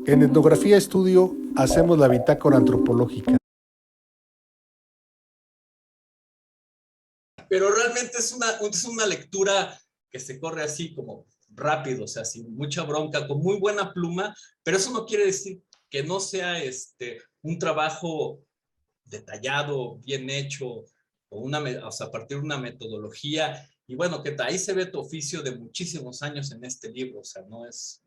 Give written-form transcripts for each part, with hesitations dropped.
En Etnografía Estudio hacemos la bitácora antropológica. Pero realmente es una lectura que se corre así como rápido, o sea, sin mucha bronca, con muy buena pluma, pero eso no quiere decir que no sea un trabajo detallado, bien hecho, o sea, a partir de una metodología, y bueno, que ahí se ve tu oficio de muchísimos años en este libro, o sea, no es,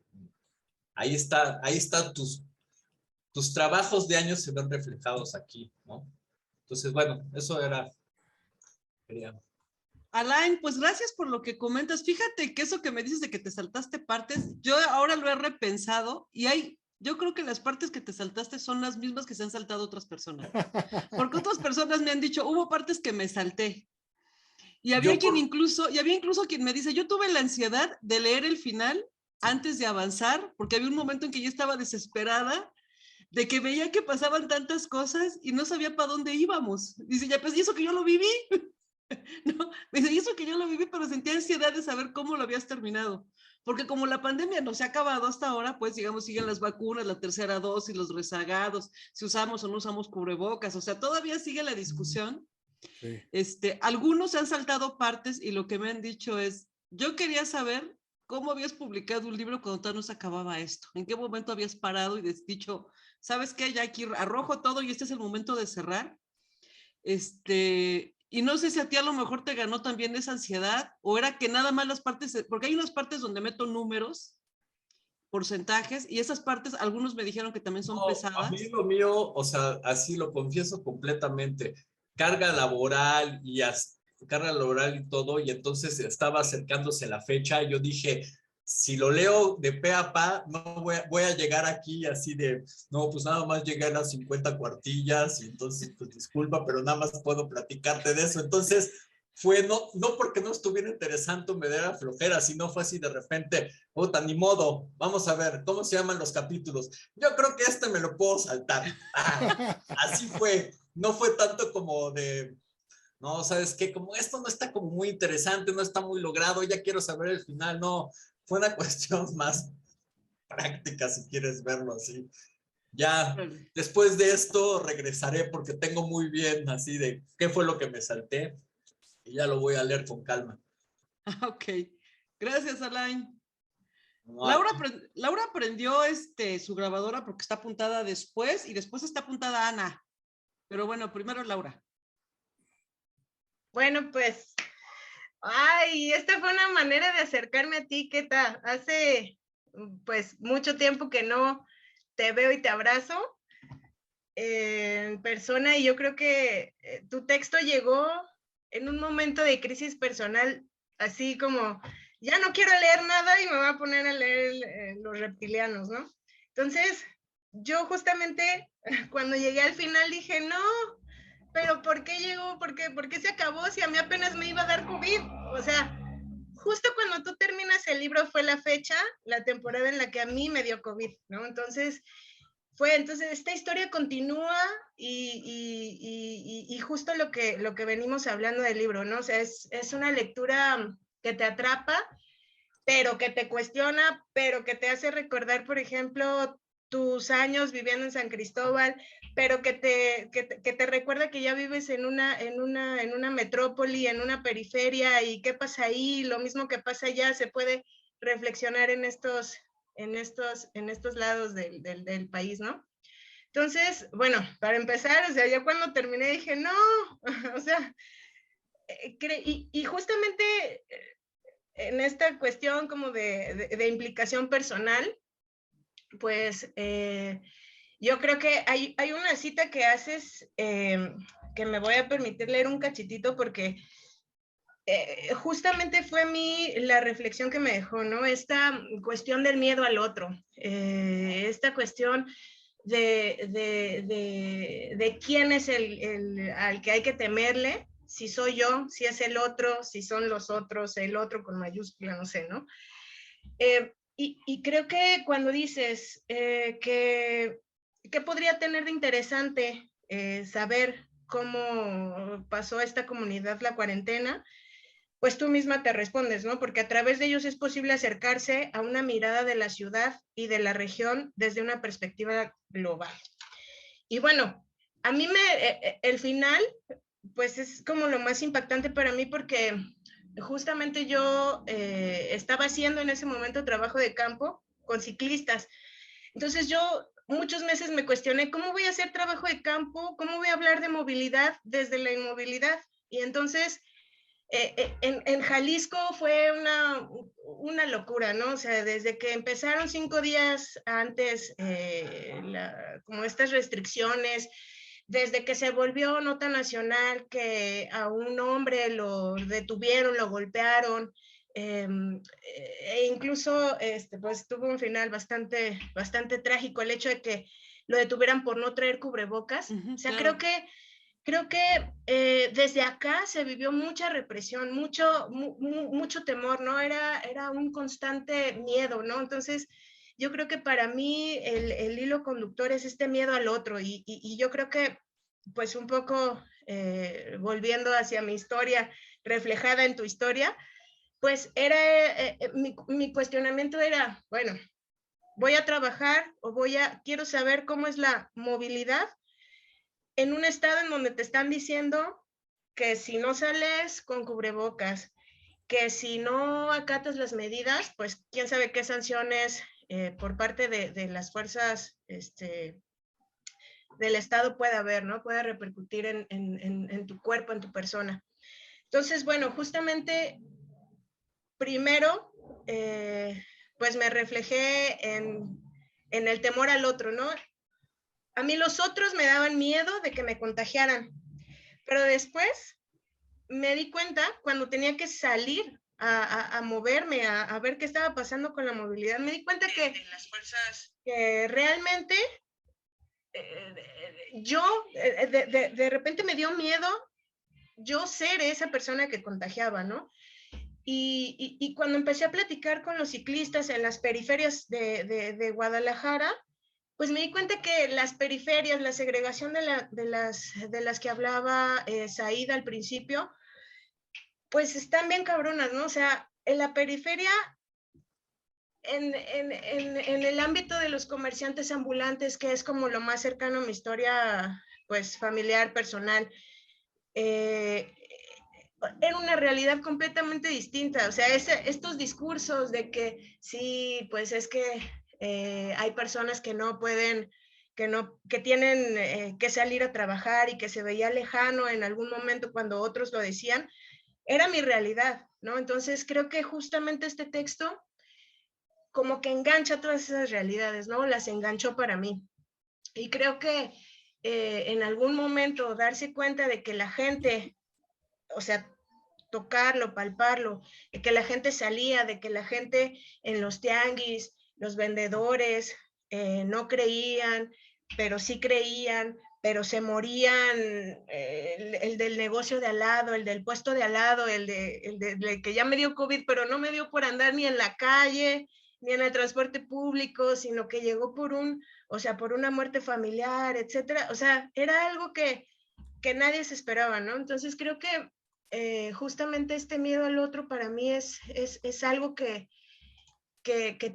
ahí está tus trabajos de años se ven reflejados aquí, ¿no? Entonces, bueno, eso era, quería. Alain, pues gracias por lo que comentas. Fíjate que eso que me dices de que te saltaste partes, yo ahora lo he repensado y yo creo que las partes que te saltaste son las mismas que se han saltado otras personas. Porque otras personas me han dicho, hubo partes que me salté. Y había incluso quien me dice, yo tuve la ansiedad de leer el final antes de avanzar, porque había un momento en que yo estaba desesperada de que veía que pasaban tantas cosas y no sabía para dónde íbamos. Dice, ya, pues, ¿y eso que yo lo viví? No, me dice, y eso que yo lo viví, pero sentía ansiedad de saber cómo lo habías terminado. Porque como la pandemia no se ha acabado hasta ahora, pues digamos, siguen las vacunas, la tercera dosis, los rezagados, si usamos o no usamos cubrebocas, o sea, todavía sigue la discusión. Sí. Algunos se han saltado partes y lo que me han dicho es, yo quería saber cómo habías publicado un libro cuando todavía no se acababa esto, en qué momento habías parado y dicho, ¿sabes qué? Ya aquí arrojo todo y este es el momento de cerrar. Y no sé si a ti a lo mejor te ganó también esa ansiedad o era que nada más las partes, porque hay unas partes donde meto números, porcentajes, y esas partes, algunos me dijeron que también son pesadas. A mí lo mío, o sea, así lo confieso completamente, carga laboral carga laboral y todo, y entonces estaba acercándose la fecha, y yo dije, si lo leo de pe a pa, no voy a llegar aquí así de, no, pues nada más llegué a las 50 cuartillas, y entonces, pues disculpa, pero nada más puedo platicarte de eso. Entonces, fue no porque no estuviera interesante, me diera flojera, sino fue así de repente, puta, ni modo, vamos a ver, ¿cómo se llaman los capítulos? Yo creo que me lo puedo saltar. Así fue, no fue tanto como de, no, ¿sabes qué? Como esto no está como muy interesante, no está muy logrado, ya quiero saber el final, no, fue una cuestión más práctica si quieres verlo así. Ya después de esto regresaré porque tengo muy bien así de qué fue lo que me salté y ya lo voy a leer con calma. Ok, gracias, Alain. No, Laura aprendió su grabadora porque está apuntada después y después está apuntada Ana. Pero bueno, primero Laura. Bueno, pues, esta fue una manera de acercarme a ti, ¿qué tal? Hace, pues, mucho tiempo que no te veo y te abrazo en persona y yo creo que tu texto llegó en un momento de crisis personal, así como, ya no quiero leer nada y me voy a poner a leer Los Reptilianos, ¿no? Entonces, yo justamente cuando llegué al final dije, no, pero ¿por qué llegó? ¿Por qué se acabó si a mí apenas me iba a dar COVID? O sea, justo cuando tú terminas el libro fue la fecha, la temporada en la que a mí me dio COVID, ¿no? Entonces esta historia continúa y justo lo que venimos hablando del libro, ¿no? O sea, es una lectura que te atrapa, pero que te cuestiona, pero que te hace recordar, por ejemplo, tus años viviendo en San Cristóbal, pero que te recuerda que ya vives en una metrópoli, en una periferia, y qué pasa ahí, lo mismo que pasa allá, se puede reflexionar en estos lados del país, ¿no? Entonces, bueno, para empezar, o sea, yo cuando terminé dije, no, o sea, y justamente en esta cuestión como de implicación personal, pues yo creo que hay una cita que haces que me voy a permitir leer un cachitito porque justamente fue a mí la reflexión que me dejó, ¿no? Esta cuestión del miedo al otro, esta cuestión de quién es al que hay que temerle, si soy yo, si es el otro, si son los otros, el otro con mayúscula, no sé, ¿no? Y creo que cuando dices que podría tener de interesante saber cómo pasó esta comunidad la cuarentena, pues tú misma te respondes, ¿no? Porque a través de ellos es posible acercarse a una mirada de la ciudad y de la región desde una perspectiva global. Y bueno, a mí el final, pues es como lo más impactante para mí porque justamente yo estaba haciendo en ese momento trabajo de campo con ciclistas. Entonces yo muchos meses me cuestioné, ¿cómo voy a hacer trabajo de campo? ¿Cómo voy a hablar de movilidad desde la inmovilidad? Y entonces en Jalisco fue una locura, ¿no? O sea, desde que empezaron 5 días antes, como estas restricciones, desde que se volvió nota nacional que a un hombre lo detuvieron, lo golpearon, e incluso pues tuvo un final bastante trágico el hecho de que lo detuvieran por no traer cubrebocas. O sea, claro. creo que desde acá se vivió mucha represión, mucho temor, ¿no? Era un constante miedo, ¿no? Entonces, yo creo que para mí el hilo conductor es este miedo al otro y yo creo que, pues un poco volviendo hacia mi historia, reflejada en tu historia, pues era, mi cuestionamiento era, bueno, voy a trabajar o quiero saber cómo es la movilidad en un estado en donde te están diciendo que si no sales con cubrebocas, que si no acatas las medidas, pues quién sabe qué sanciones por parte de las fuerzas del Estado puede haber, ¿no? Puede repercutir en tu cuerpo, en tu persona. Entonces, bueno, justamente primero, pues me reflejé en el temor al otro, ¿no? A mí los otros me daban miedo de que me contagiaran, pero después me di cuenta cuando tenía que salir a moverme, a ver qué estaba pasando con la movilidad, me di cuenta que realmente yo de repente me dio miedo yo ser esa persona que contagiaba, ¿no? Y cuando empecé a platicar con los ciclistas en las periferias de Guadalajara, pues me di cuenta que las periferias, la segregación de las que hablaba Saída al principio, pues están bien cabronas, ¿no? O sea, en la periferia, en el ámbito de los comerciantes ambulantes, que es como lo más cercano a mi historia, pues familiar, personal, era una realidad completamente distinta. O sea, estos discursos de que sí, pues es que hay personas que no pueden, que tienen que salir a trabajar y que se veía lejano en algún momento cuando otros lo decían, era mi realidad, ¿no? Entonces creo que justamente este texto como que engancha todas esas realidades, ¿no? Las enganchó para mí. Y creo que en algún momento darse cuenta de que la gente, o sea, tocarlo, palparlo, de que la gente salía, de que la gente en los tianguis, los vendedores no creían, pero sí creían, pero se morían, el del negocio de al lado, el del puesto de al lado, el de que ya me dio COVID, pero no me dio por andar ni en la calle, ni en el transporte público, sino que llegó o sea, por una muerte familiar, etcétera. O sea, era algo que nadie se esperaba, ¿no? Entonces creo que justamente este miedo al otro para mí es algo que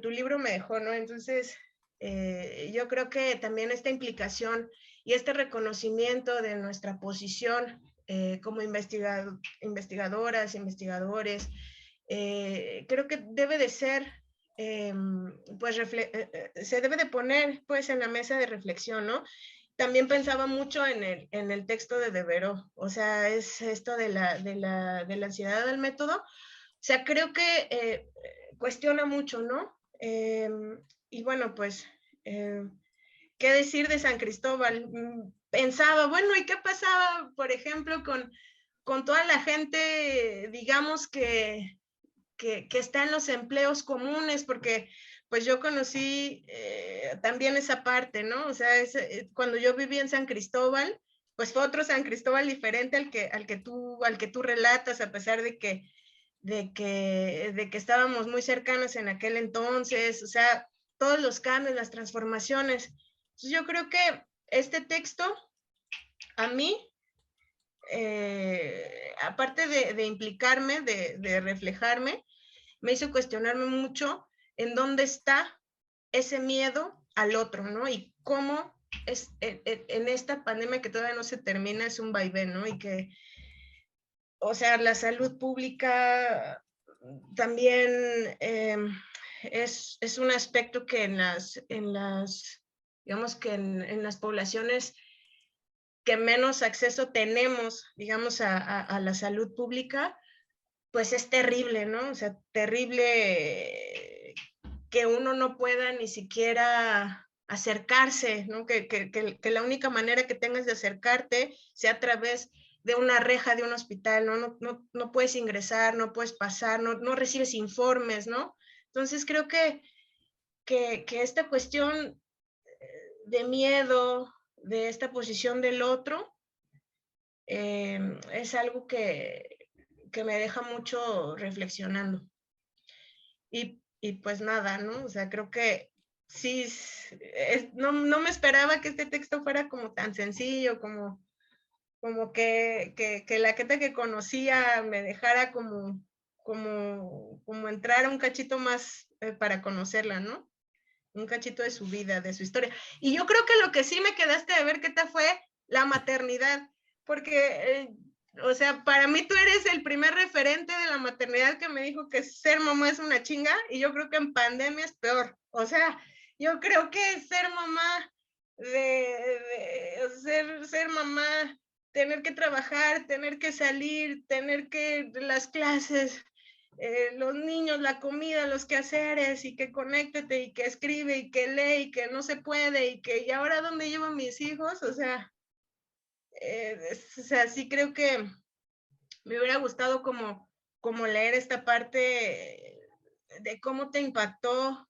tu libro me dejó, ¿no? Entonces, yo creo que también esta implicación y este reconocimiento de nuestra posición como investigadoras, investigadores, creo que debe de ser, pues, se debe de poner, pues, en la mesa de reflexión, ¿no? También pensaba mucho en el texto de Devereux, o sea, es esto de la ansiedad del método. O sea, creo que cuestiona mucho, ¿no? Y bueno, pues, ¿qué decir de San Cristóbal? Pensaba, bueno, ¿y qué pasaba, por ejemplo, con toda la gente, digamos, que está en los empleos comunes? Porque pues yo conocí también esa parte, ¿no? O sea, cuando yo viví en San Cristóbal, pues fue otro San Cristóbal diferente al que tú relatas, a pesar de que estábamos muy cercanos en aquel entonces, o sea, todos los cambios, las transformaciones. Entonces, yo creo que este texto, a mí, aparte de implicarme, de reflejarme, me hizo cuestionarme mucho en dónde está ese miedo al otro, ¿no? Y cómo en esta pandemia que todavía no se termina es un vaivén, ¿no? Y que, o sea, la salud pública también es un aspecto que digamos que en las poblaciones que menos acceso tenemos, digamos, a la salud pública, pues es terrible, ¿no? O sea, terrible que uno no pueda ni siquiera acercarse, ¿no? Que la única manera que tengas de acercarte sea a través de una reja de un hospital, ¿no? No puedes ingresar, no puedes pasar, no recibes informes, ¿no? Entonces creo que esta cuestión de miedo, de esta posición del otro, es algo que me deja mucho reflexionando. Y pues nada, ¿no? O sea, creo que sí, no me esperaba que este texto fuera como tan sencillo, como que la gente que conocía me dejara como entrar un cachito más para conocerla, ¿no? Un cachito de su vida, de su historia. Y yo creo que lo que sí me quedaste de ver, Keta, fue la maternidad, porque, o sea, para mí tú eres el primer referente de la maternidad que me dijo que ser mamá es una chinga, y yo creo que en pandemia es peor. O sea, yo creo que ser mamá, ser mamá, tener que trabajar, tener que salir, tener que las clases, los niños, la comida, los quehaceres, y que conéctate, y que escribe, y que lee, y que no se puede, y ahora dónde llevo a mis hijos, o sea, sí creo que me hubiera gustado como leer esta parte de cómo te impactó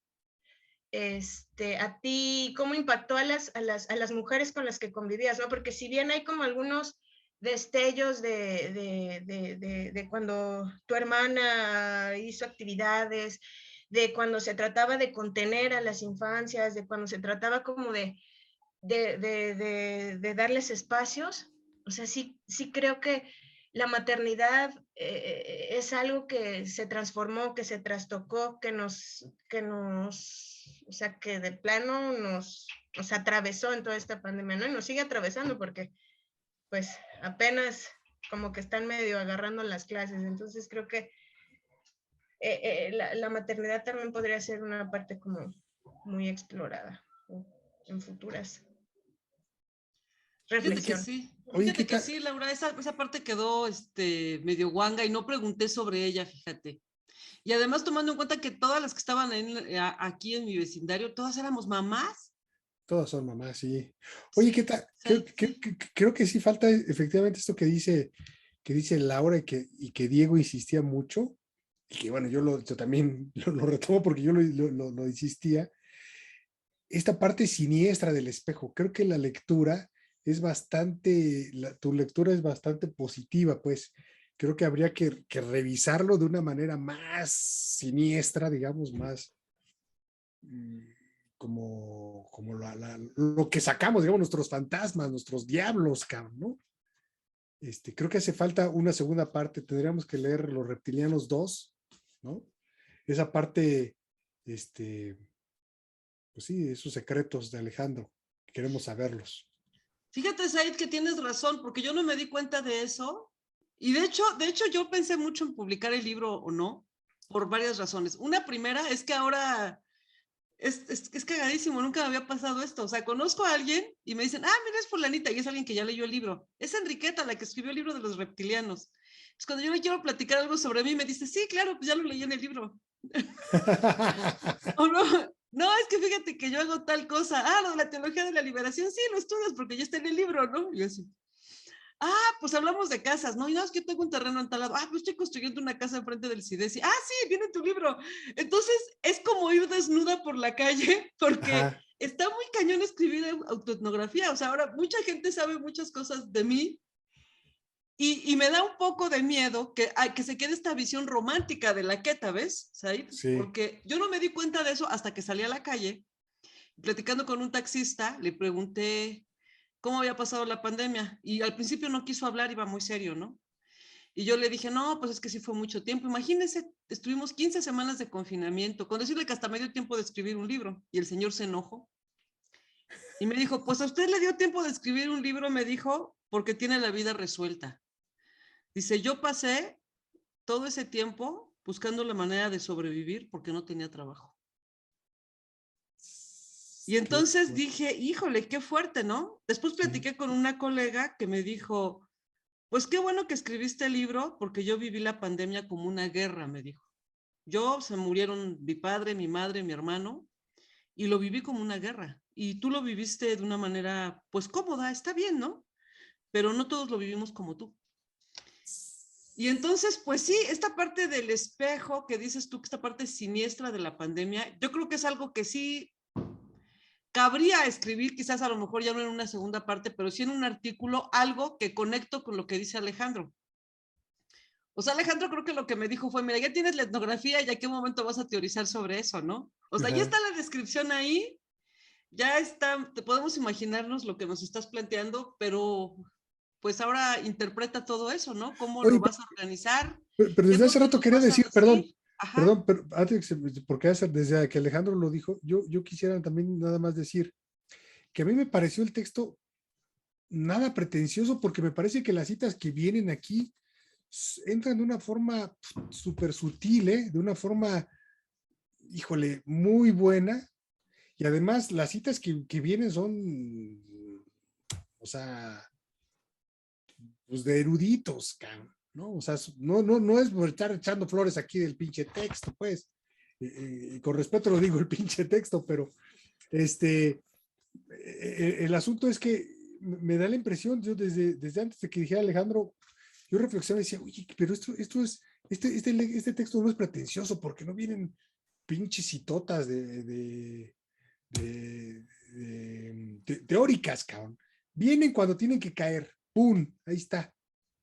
a ti, cómo impactó a las mujeres con las que convivías, ¿no? Porque si bien hay como algunos destellos de cuando tu hermana hizo actividades, de cuando se trataba de contener a las infancias, de cuando se trataba como de darles espacios, o sea, sí creo que la maternidad es algo que se transformó, que se trastocó, o sea, que de plano nos atravesó en toda esta pandemia, ¿no? Y nos sigue atravesando porque, pues, apenas como que están medio agarrando las clases. Entonces creo que la maternidad también podría ser una parte como muy explorada en futuras Fíjate que reflexiones. sí, Oye, fíjate ¿qué que tal? sí, Laura, esa parte quedó medio guanga y no pregunté sobre ella, fíjate. Y además tomando en cuenta que todas las que estaban aquí en mi vecindario, todas éramos mamás. Todas son mamás, sí. Oye, ¿qué tal? O sea, sí. Creo que sí falta efectivamente esto que dice Laura y que Diego insistía mucho, y que bueno, yo también lo retomo porque yo lo insistía, esta parte siniestra del espejo. Creo que la lectura es bastante, tu lectura es bastante positiva, pues creo que habría que revisarlo de una manera más siniestra, digamos, más como lo que sacamos, digamos, nuestros fantasmas, nuestros diablos, cabrón, ¿no? Creo que hace falta una segunda parte, tendríamos que leer Los Reptilianos 2, ¿no? Esa parte, pues sí, esos secretos de Alejandro, queremos saberlos. Fíjate, Said, que tienes razón, porque yo no me di cuenta de eso. Y de hecho yo pensé mucho en publicar el libro o no, por varias razones. Una primera es que ahora es cagadísimo, nunca me había pasado esto. O sea, conozco a alguien y me dicen, mira, es fulanita, y es alguien que ya leyó el libro. Es Enriqueta, la que escribió el libro de los reptilianos. Entonces, cuando yo le quiero platicar algo sobre mí, me dice, sí, claro, pues ya lo leí en el libro. O no, es que fíjate que yo hago tal cosa. Lo de la teología de la liberación, sí, lo estudias porque ya está en el libro, ¿no? Y yo así, pues hablamos de casas, ¿no? Y no, es que yo tengo un terreno en tal lado. Pues estoy construyendo una casa enfrente del CIDESI. Sí, viene tu libro. Entonces, es como ir desnuda por la calle porque Ajá. está muy cañón escribir autoetnografía. O sea, ahora mucha gente sabe muchas cosas de mí y me da un poco de miedo que se quede esta visión romántica de la Queta, ¿ves, Said? Sí. Porque yo no me di cuenta de eso hasta que salí a la calle, platicando con un taxista, le pregunté cómo había pasado la pandemia. Y al principio no quiso hablar, iba muy serio, ¿no? Y yo le dije, no, pues es que sí fue mucho tiempo. Imagínense, estuvimos 15 semanas de confinamiento, con decirle que hasta me dio tiempo de escribir un libro. Y el señor se enojó. Y me dijo, pues a usted le dio tiempo de escribir un libro, me dijo, porque tiene la vida resuelta. Dice, yo pasé todo ese tiempo buscando la manera de sobrevivir porque no tenía trabajo. Y entonces dije, híjole, qué fuerte, ¿no? Después platiqué con una colega que me dijo, pues qué bueno que escribiste el libro porque yo viví la pandemia como una guerra, me dijo. Se murieron mi padre, mi madre, mi hermano, y lo viví como una guerra. Y tú lo viviste de una manera, pues cómoda, está bien, ¿no? Pero no todos lo vivimos como tú. Y entonces, pues sí, esta parte del espejo que dices tú, que esta parte siniestra de la pandemia, yo creo que es algo que sí cabría escribir, quizás a lo mejor ya no en una segunda parte, pero sí en un artículo, algo que conecto con lo que dice Alejandro. O sea, Alejandro creo que lo que me dijo fue, mira, ya tienes la etnografía, ¿ya qué momento vas a teorizar sobre eso, no? O sea, ya está la descripción ahí, ya está, te podemos imaginarnos lo que nos estás planteando, pero pues ahora interpreta todo eso, ¿no? ¿Cómo Oye, lo vas a organizar? pero ¿Qué es desde lo hace que rato nos quería vas a decir, decir? Ajá. pero antes, porque desde que Alejandro lo dijo, yo quisiera también nada más decir que a mí me pareció el texto nada pretencioso, porque me parece que las citas que vienen aquí entran de una forma súper sutil, de una forma, híjole, muy buena. Y además las citas que vienen son, o sea, pues de eruditos, cabrón, ¿no? O sea, no es por estar echando flores aquí del pinche texto, pues. Con respeto lo digo, el pinche texto, pero el asunto es que me da la impresión, yo desde antes de que dijera Alejandro, yo reflexionaba y decía, oye, pero esto es, este texto no es pretencioso, porque no vienen pinches citotas teóricas, cabrón. Vienen cuando tienen que caer, ¡pum! Ahí está,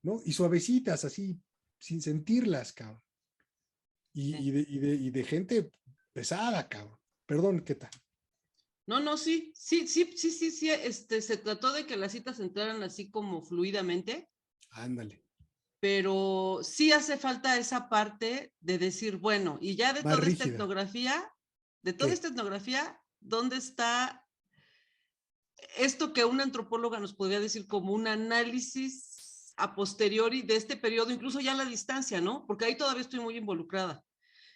¿no? Y suavecitas, así, sin sentirlas, cabrón. Y de gente pesada, cabrón. Perdón, ¿qué tal? No, sí, se trató de que las citas entraran así como fluidamente, Ándale. pero sí hace falta esa parte de decir, bueno, y ya de Más toda esta rígida. etnografía, ¿Qué? ¿dónde está esto que una antropóloga nos podría decir como un análisis a posteriori de este periodo, incluso ya a la distancia, ¿no? Porque ahí todavía estoy muy involucrada.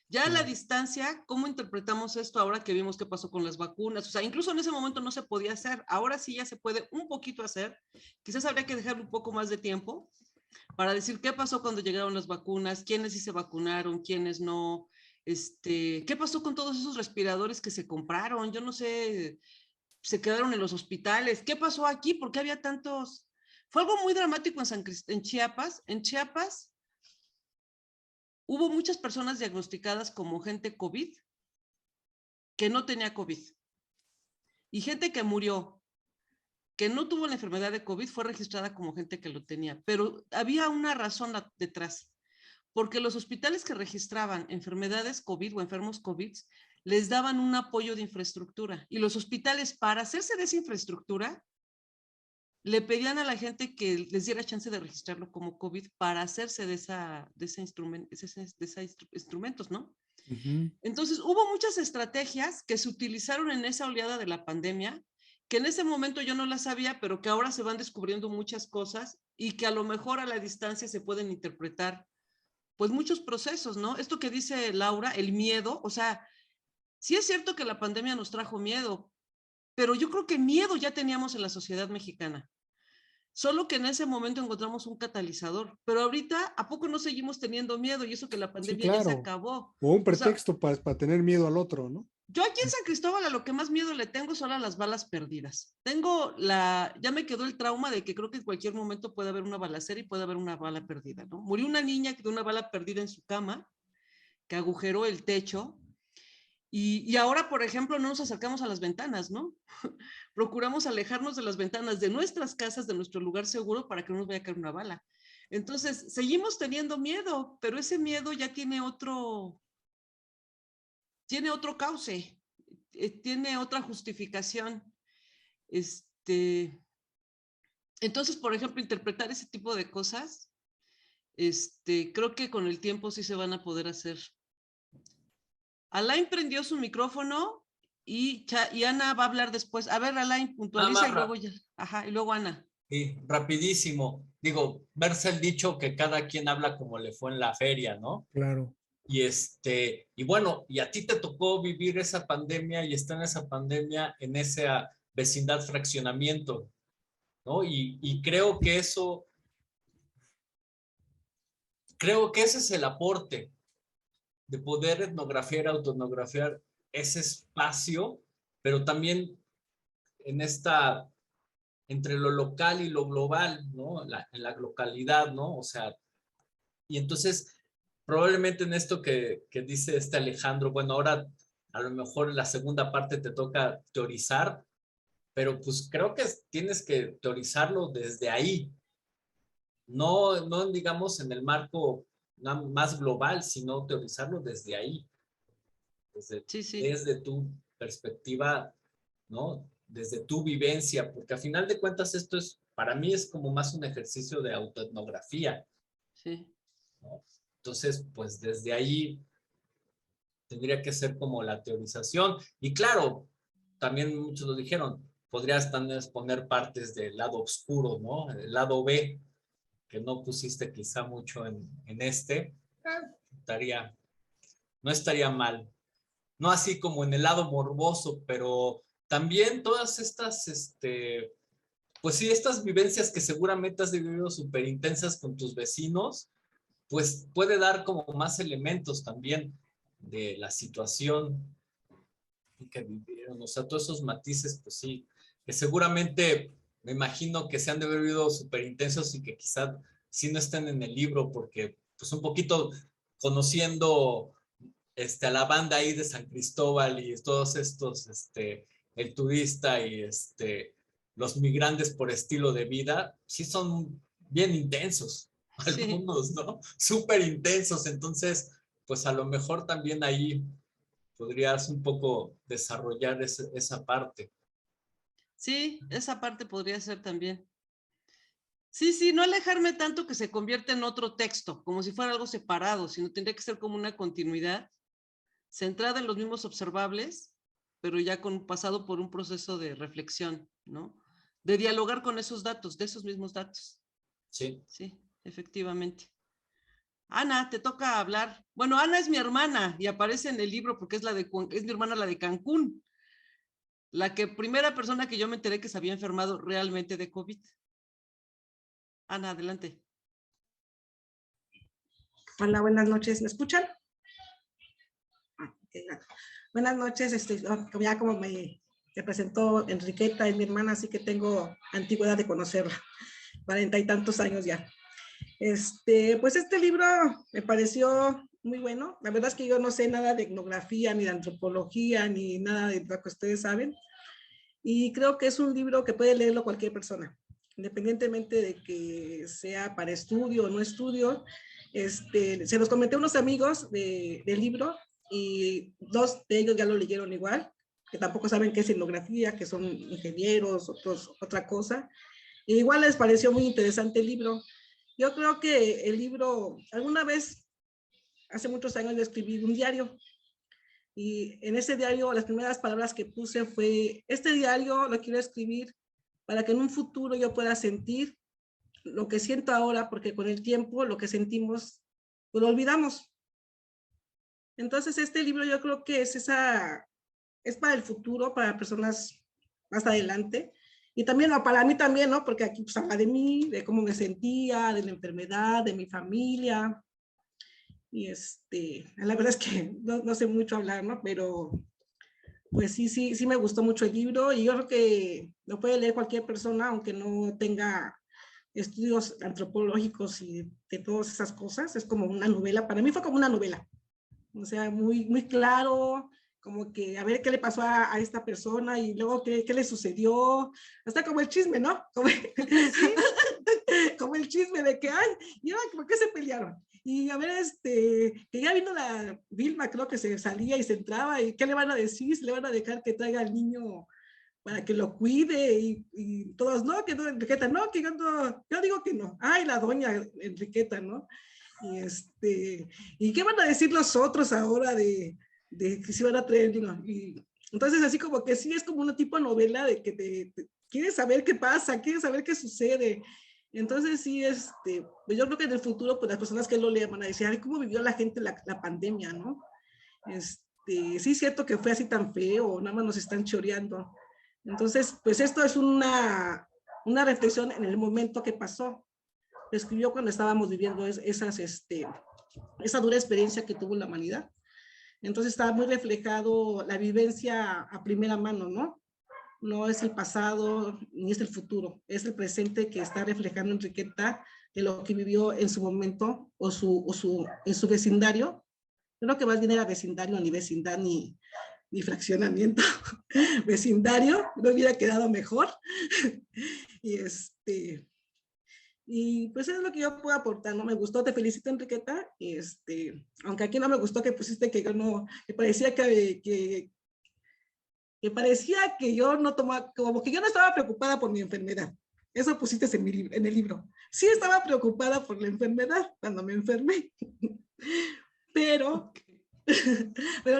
Ya a la distancia, ¿cómo interpretamos esto ahora que vimos qué pasó con las vacunas? O sea, incluso en ese momento no se podía hacer, ahora sí ya se puede un poquito hacer, quizás habría que dejarle un poco más de tiempo para decir qué pasó cuando llegaron las vacunas, quiénes sí se vacunaron, quiénes no, qué pasó con todos esos respiradores que se compraron, yo no sé, se quedaron en los hospitales, qué pasó aquí, por qué había tantos, fue algo muy dramático en Chiapas, hubo muchas personas diagnosticadas como gente COVID que no tenía COVID. Y gente que murió, que no tuvo la enfermedad de COVID, fue registrada como gente que lo tenía. Pero había una razón detrás, porque los hospitales que registraban enfermedades COVID o enfermos COVID les daban un apoyo de infraestructura. Y los hospitales, para hacerse de esa infraestructura, le pedían a la gente que les diera chance de registrarlo como COVID para hacerse de ese instrumentos, ¿no? Entonces, hubo muchas estrategias que se utilizaron en esa oleada de la pandemia, que en ese momento yo no las sabía, pero que ahora se van descubriendo muchas cosas y que a lo mejor a la distancia se pueden interpretar, pues muchos procesos, ¿no? Esto que dice Laura, el miedo, o sea, sí es cierto que la pandemia nos trajo miedo, pero yo creo que miedo ya teníamos en la sociedad mexicana. Solo que en ese momento encontramos un catalizador, pero ahorita, ¿a poco no seguimos teniendo miedo? Y eso que la Sí, pandemia ya se claro. acabó. O un O sea, pretexto para tener miedo al otro, ¿no? yo aquí en San Cristóbal a lo que más miedo le tengo son a las balas perdidas. Ya me quedó el trauma de que creo que en cualquier momento puede haber una balacera y puede haber una bala perdida, ¿no? Murió una niña de una bala perdida en su cama, que agujeró el techo. Y ahora, por ejemplo, no nos acercamos a las ventanas, ¿no? Procuramos alejarnos de las ventanas de nuestras casas, de nuestro lugar seguro, para que no nos vaya a caer una bala. Entonces, seguimos teniendo miedo, pero ese miedo ya tiene otro cauce, tiene otra justificación. Entonces, por ejemplo, interpretar ese tipo de cosas, creo que con el tiempo sí se van a poder hacer. Alain prendió su micrófono y Ana va a hablar después. A ver, Alain, puntualiza y luego ya. Ajá, y luego Ana. Sí, rapidísimo. Digo, verse el dicho que cada quien habla como le fue en la feria, ¿no? Claro. Y bueno, y a ti te tocó vivir esa pandemia y estar en esa pandemia, en esa vecindad fraccionamiento, ¿no? Y creo que ese es el aporte de poder etnografiar, autoetnografiar ese espacio, pero también en entre lo local y lo global, ¿no? En la localidad, ¿no? O sea, y entonces, probablemente en esto que dice Alejandro, bueno, ahora a lo mejor en la segunda parte te toca teorizar, pero pues creo que tienes que teorizarlo desde ahí, no digamos en el marco más global, sino teorizarlo desde ahí, Sí. desde tu perspectiva, ¿no? Desde tu vivencia, porque a final de cuentas esto para mí es como más un ejercicio de autoetnografía, Sí. ¿no? Entonces, pues desde ahí tendría que ser como la teorización. Y claro, también muchos lo dijeron, podrías también poner partes del lado oscuro, ¿no? El lado B, que no pusiste quizá mucho en no estaría mal. No así como en el lado morboso, pero también todas estas, pues sí, estas vivencias que seguramente has vivido súper intensas con tus vecinos, pues puede dar como más elementos también de la situación que vivieron, o sea, todos esos matices, pues sí, que seguramente me imagino que se han de haber vivido súper intensos y que quizás sí no estén en el libro, porque pues un poquito conociendo a la banda ahí de San Cristóbal y todos estos, el turista y los migrantes por estilo de vida, sí son bien intensos, Sí. algunos, ¿no? Súper intensos, entonces, pues a lo mejor también ahí podrías un poco desarrollar esa parte. Sí, esa parte podría ser también. Sí, no alejarme tanto que se convierta en otro texto, como si fuera algo separado, sino tendría que ser como una continuidad, centrada en los mismos observables, pero ya pasado por un proceso de reflexión, ¿no? De dialogar con esos datos, de esos mismos datos. Sí. Sí, efectivamente. Ana, te toca hablar. Bueno, Ana es mi hermana y aparece en el libro porque es mi hermana la de Cancún, primera persona que yo me enteré que se había enfermado realmente de COVID. Ana, adelante. Hola, buenas noches. ¿Me escuchan? Buenas noches. Ya como me presentó Enriqueta, es mi hermana, así que tengo antigüedad de conocerla, 40 y tantos años ya. Pues este libro me pareció muy bueno. La verdad es que yo no sé nada de etnografía, ni de antropología, ni nada de lo que ustedes saben. Y creo que es un libro que puede leerlo cualquier persona, independientemente de que sea para estudio o no estudio. Se los comenté a unos amigos del libro y 2 de ellos ya lo leyeron igual, que tampoco saben qué es etnografía, que son ingenieros, otros otra cosa. E igual les pareció muy interesante el libro. Yo creo que el libro, alguna vez, hace muchos años, yo escribí un diario. Y en ese diario, las primeras palabras que puse fue, este diario lo quiero escribir para que en un futuro yo pueda sentir lo que siento ahora, porque con el tiempo lo que sentimos, pues lo olvidamos. Entonces este libro yo creo que es para el futuro, para personas más adelante. Y también, no, para mí también, ¿no? Porque aquí pues habla de mí, de cómo me sentía, de la enfermedad, de mi familia. Y la verdad es que no sé mucho hablar, ¿no? Pero pues sí me gustó mucho el libro y yo creo que lo puede leer cualquier persona, aunque no tenga estudios antropológicos y de todas esas cosas. Es como una novela, para mí fue como una novela, o sea, muy claro, como que a ver qué le pasó a esta persona y luego qué le sucedió, hasta como el chisme, ¿no? Como, Sí. como el chisme de que, ay, ¿y ahora por qué se pelearon? Y a ver, que ya vino la Vilma, creo que se salía y se entraba, y qué le van a decir, si le van a dejar que traiga al niño para que lo cuide y todos, no, que no, Enriqueta, no, que yo no, yo digo que no. Ay, la doña Enriqueta, ¿no? ¿Y qué van a decir los otros ahora de que se van a traer? Y entonces así como que sí es como una tipo de novela de que te quieres saber qué pasa, quieres saber qué sucede. Entonces sí, pues yo creo que en el futuro, pues las personas que lo lean van a decir, ay, ¿cómo vivió la gente la pandemia, no? Sí es cierto que fue así tan feo, nada más nos están choreando. Entonces, pues esto es una reflexión en el momento que pasó. Lo escribió cuando estábamos viviendo esa dura experiencia que tuvo la humanidad. Entonces estaba muy reflejado la vivencia a primera mano, ¿no? No es el pasado ni es el futuro, es el presente que está reflejando Enriqueta de lo que vivió en su momento o en su vecindario. Creo que más bien era vecindario, ni vecindad, ni fraccionamiento. Vecindario, no hubiera quedado mejor. Y pues es lo que yo puedo aportar, ¿no? Me gustó, te felicito, Enriqueta. Aunque aquí no me gustó que pusiste que yo no, que parecía que parecía que yo no tomaba, como que yo no estaba preocupada por mi enfermedad. Eso pusiste en el libro. Sí estaba preocupada por la enfermedad cuando me enfermé, pero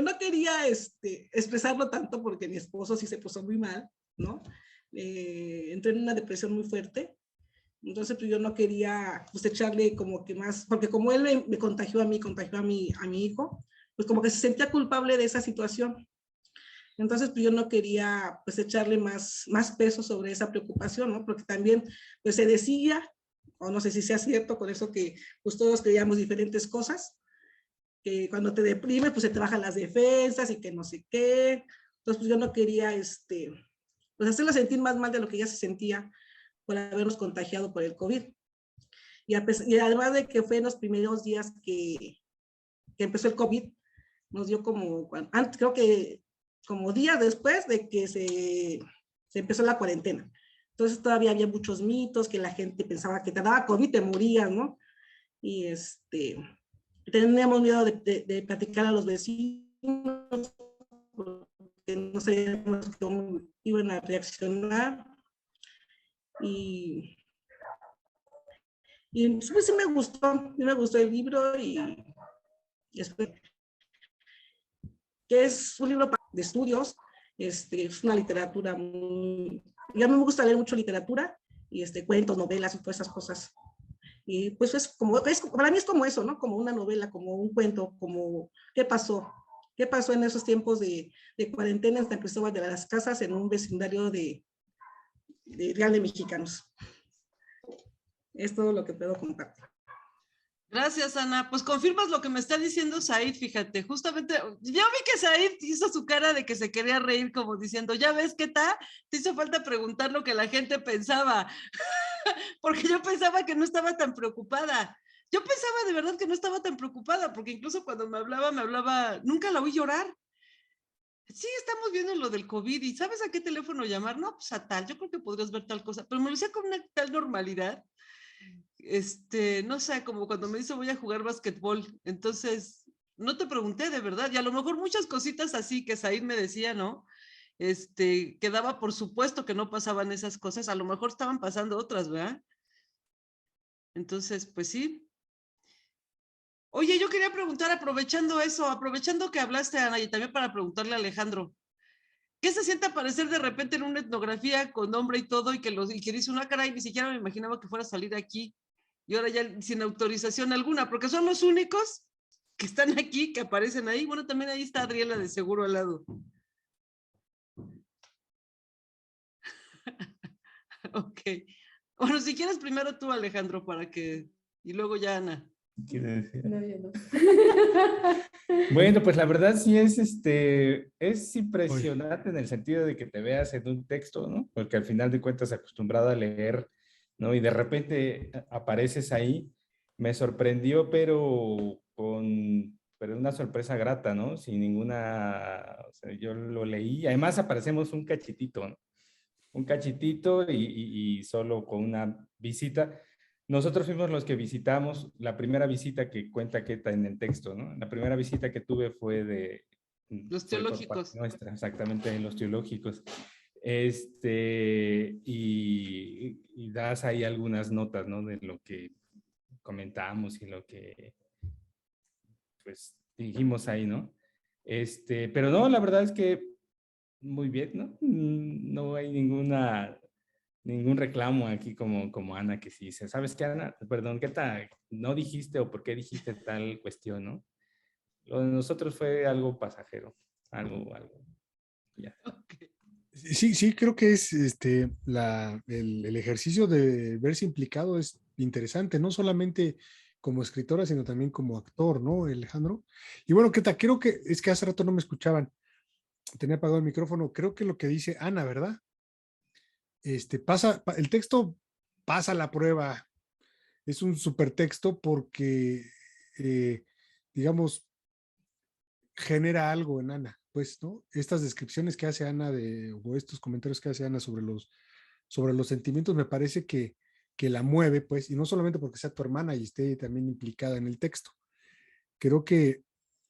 no quería expresarlo tanto porque mi esposo sí se puso muy mal, ¿no? Entré en una depresión muy fuerte. Entonces, pues yo no quería pues echarle como que más, porque como él me contagió a mí, contagió a mi hijo, pues como que se sentía culpable de esa situación. Entonces, pues yo no quería pues echarle más peso sobre esa preocupación, ¿no? Porque también pues se decía, o no sé si sea cierto, por eso que pues todos creíamos diferentes cosas, que cuando te deprime pues se te bajan las defensas y que no sé qué. Entonces, pues yo no quería pues hacerla sentir más mal de lo que ya se sentía por habernos contagiado por el COVID. Y además de que fue en los primeros días que empezó el COVID, nos dio antes, creo que como días después de que se empezó la cuarentena. Entonces todavía había muchos mitos, que la gente pensaba que te daba COVID, te morías, ¿no? Y teníamos miedo de platicar a los vecinos, porque no sabíamos cómo iban a reaccionar. Y pues sí me gustó el libro y que es un libro de estudios, es una literatura muy, ya me gusta leer mucho literatura y cuentos, novelas y todas esas cosas. Y pues para mí es como eso, ¿no? Como una novela, como un cuento, como ¿qué pasó? ¿Qué pasó en esos tiempos de cuarentena en San Cristóbal de las Casas en un vecindario de Real de Mexicanos? Es todo lo que puedo compartir. Gracias, Ana. Pues confirmas lo que me está diciendo Said, fíjate, justamente, yo vi que Said hizo su cara de que se quería reír como diciendo, ya ves qué tal, te hizo falta preguntar lo que la gente pensaba, porque yo pensaba que no estaba tan preocupada. Yo pensaba de verdad que no estaba tan preocupada, porque incluso cuando me hablaba, nunca la oí llorar. Sí, estamos viendo lo del COVID y ¿sabes a qué teléfono llamar? No, pues a tal, yo creo que podrías ver tal cosa, pero me lo decía con una tal normalidad. No sé, como cuando me dice voy a jugar básquetbol, entonces no te pregunté de verdad, y a lo mejor muchas cositas así que Said me decía, ¿no? Quedaba por supuesto que no pasaban esas cosas, a lo mejor estaban pasando otras, ¿verdad? Entonces, pues sí. Oye, yo quería preguntar, aprovechando que hablaste, Ana, y también para preguntarle a Alejandro, ¿qué se siente aparecer de repente en una etnografía con nombre y todo y que dice una cara y ni siquiera me imaginaba que fuera a salir aquí? Y ahora ya sin autorización alguna, porque son los únicos que están aquí, que aparecen ahí. Bueno, también ahí está Adriela de seguro al lado. Ok. Bueno, si quieres primero tú, Alejandro, y luego ya Ana. ¿Quiere decir? No, yo no. Bueno, pues la verdad sí es impresionante en el sentido de que te veas en un texto, ¿no? Porque al final de cuentas acostumbrado a leer, ¿no? Y de repente apareces ahí. Me sorprendió, pero una sorpresa grata, ¿no? Sin ninguna, o sea, yo lo leí. Además aparecemos un cachitito, ¿no? Un cachitito y solo con una visita. Nosotros fuimos los que visitamos la primera visita que cuenta Queta en el texto, ¿no? La primera visita que tuve fue Los teológicos. nuestra, exactamente, en los teológicos. Y das ahí algunas notas, ¿no? De lo que comentamos y lo que, pues, dijimos ahí, ¿no? Pero no, la verdad es que muy bien, ¿no? No hay ningún reclamo aquí como Ana, que sí dice, ¿sabes qué, Ana? Perdón, ¿qué tal? No dijiste o por qué dijiste tal cuestión, ¿no? Lo de nosotros fue algo pasajero, algo, ya. Ok. Sí, creo que es el ejercicio de verse implicado es interesante, no solamente como escritora, sino también como actor, ¿no, Alejandro? Y bueno, ¿qué tal? Creo que es que hace rato no me escuchaban, tenía apagado el micrófono, creo que lo que dice Ana, ¿verdad? El texto pasa la prueba, es un supertexto porque, digamos, genera algo en Ana, pues, ¿no? Estas descripciones que hace Ana o estos comentarios que hace Ana sobre los sentimientos me parece que la mueve, pues, y no solamente porque sea tu hermana y esté también implicada en el texto. Creo que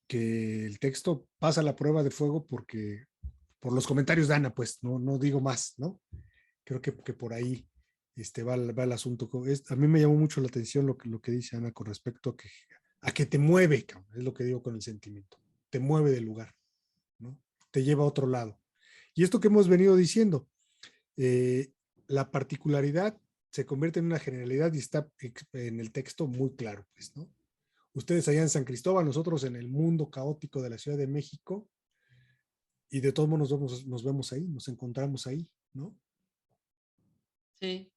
el texto pasa la prueba de fuego por los comentarios de Ana, pues, no digo más, ¿no? Creo que por ahí va el asunto. A mí me llamó mucho la atención lo que dice Ana con respecto a que te mueve, cabrón, es lo que digo con el sentimiento. Te mueve del lugar, ¿no? Te lleva a otro lado. Y esto que hemos venido diciendo, la particularidad se convierte en una generalidad y está en el texto muy claro, pues, ¿no? Ustedes allá en San Cristóbal, nosotros en el mundo caótico de la Ciudad de México, y de todos modos nos vemos ahí, nos encontramos ahí, ¿no? Sí.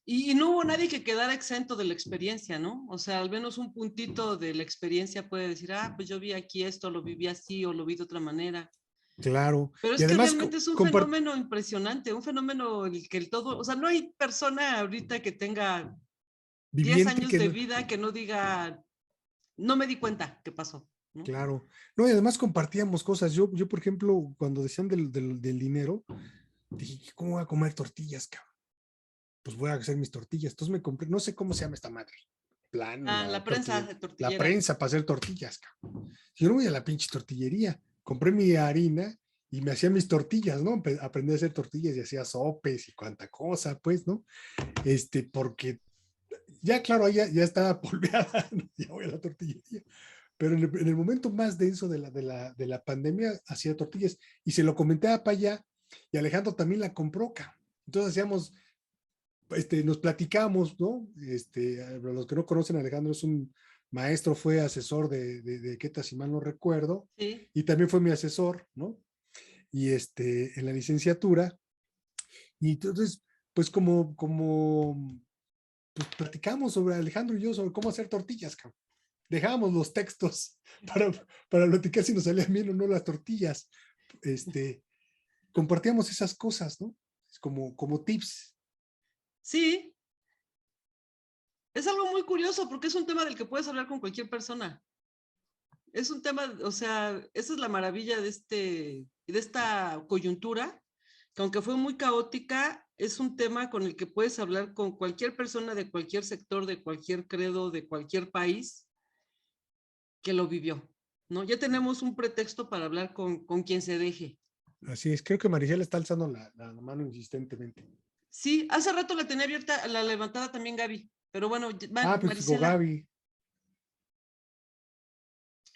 Y no hubo nadie que quedara exento de la experiencia, ¿no? O sea, al menos un puntito de la experiencia puede decir, pues yo vi aquí esto, lo viví así o lo vi de otra manera. Claro. Pero Y es que además, realmente es un fenómeno impresionante, un fenómeno el que todo, o sea, no hay persona ahorita que tenga 10 viviente años que de no, vida que no diga, no me di cuenta qué pasó, ¿no? claro. No, y además compartíamos cosas. Yo por ejemplo, cuando decían del dinero, dije, ¿cómo voy a comer tortillas, cabrón? Pues voy a hacer mis tortillas. Entonces me compré, no sé cómo se llama esta madre. La prensa de La tortillera. prensa para hacer tortillas, cabrón. Yo no voy a la pinche tortillería. Compré mi harina y me hacía mis tortillas, ¿no? Aprendí a hacer tortillas y hacía sopes y cuanta cosa, pues, ¿no? Porque ya, claro, ya estaba polveada, ¿no? Ya voy a la tortillería. Pero en el momento más denso de la pandemia, hacía tortillas y se lo comenté a Paya y Alejandro también la compró, cabrón. Entonces hacíamos, nos platicamos, ¿no? Los que no conocen a Alejandro es un maestro, fue asesor de Queta, si mal no recuerdo, Sí. y también fue mi asesor, ¿no? Y en la licenciatura. Y entonces, pues pues platicamos sobre Alejandro y yo, sobre cómo hacer tortillas, cabrón. Dejábamos los textos para platicar si nos salían bien o no las tortillas. Compartíamos esas cosas, ¿no? Como tips. Sí, es algo muy curioso porque es un tema del que puedes hablar con cualquier persona. Es un tema, o sea, esa es la maravilla de esta coyuntura, que aunque fue muy caótica, es un tema con el que puedes hablar con cualquier persona de cualquier sector, de cualquier credo, de cualquier país que lo vivió, ¿no? Ya tenemos un pretexto para hablar con quien se deje. Así es, creo que Maricela está alzando la mano insistentemente. Sí, hace rato la tenía abierta, la levantada también Gaby, pero bueno, Pues digo, Gaby.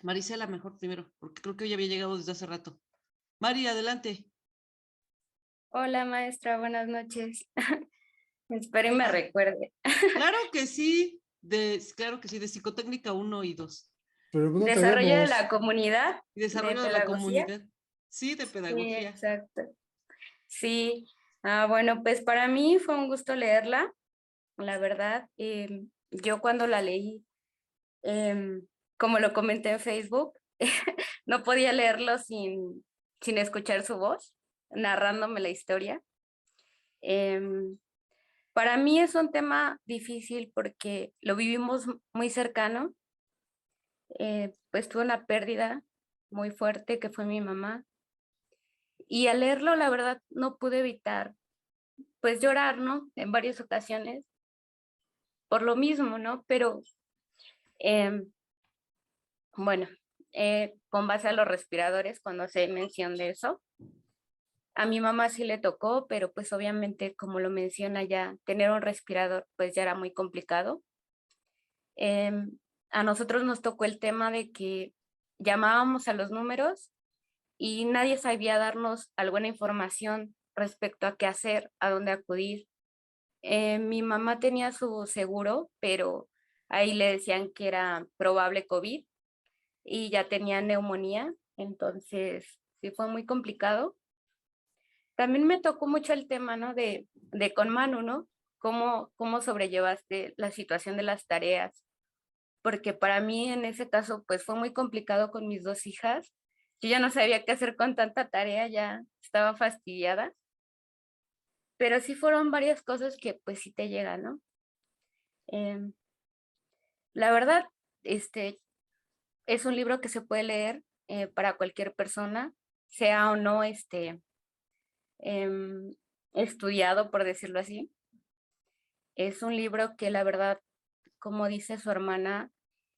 Marisela mejor primero, porque creo que ya había llegado desde hace rato. Mari, adelante. Hola maestra, buenas noches. Espero y me recuerde. Claro que sí, de Psicotécnica 1 y 2. Pero no Desarrollo de tenemos. la comunidad. Y desarrollo de la comunidad. Sí, de Sí, pedagogía. exacto. Sí, bueno, pues para mí fue un gusto leerla, la verdad. Yo cuando la leí, como lo comenté en Facebook, no podía leerlo sin escuchar su voz, narrándome la historia. Para mí es un tema difícil porque lo vivimos muy cercano. Pues tuve una pérdida muy fuerte que fue mi mamá. Y al leerlo, la verdad, no pude evitar, pues llorar, ¿no? En varias ocasiones, por lo mismo, ¿no? Pero, bueno, con base a los respiradores, cuando se mención de eso, A mi mamá sí le tocó, pero pues obviamente, como lo menciona ya, tener un respirador pues ya era muy complicado. A nosotros nos tocó el tema de que llamábamos a los números y nadie sabía darnos alguna información respecto a qué hacer, a dónde acudir. Mi mamá tenía su seguro, pero ahí le decían que era probable COVID y ya tenía neumonía, entonces sí fue muy complicado. También me tocó mucho el tema, ¿no? De con Manu, ¿no? ¿Cómo sobrellevaste la situación de las tareas? Porque para mí en ese caso pues fue muy complicado con mis 2 hijas. Yo ya no sabía qué hacer con tanta tarea, ya estaba fastidiada, pero sí fueron varias cosas que pues sí te llegan, ¿no? Em, la verdad, es un libro que se puede leer para cualquier persona, sea o no em, estudiado, por decirlo así. Es un libro que la verdad, como dice su hermana,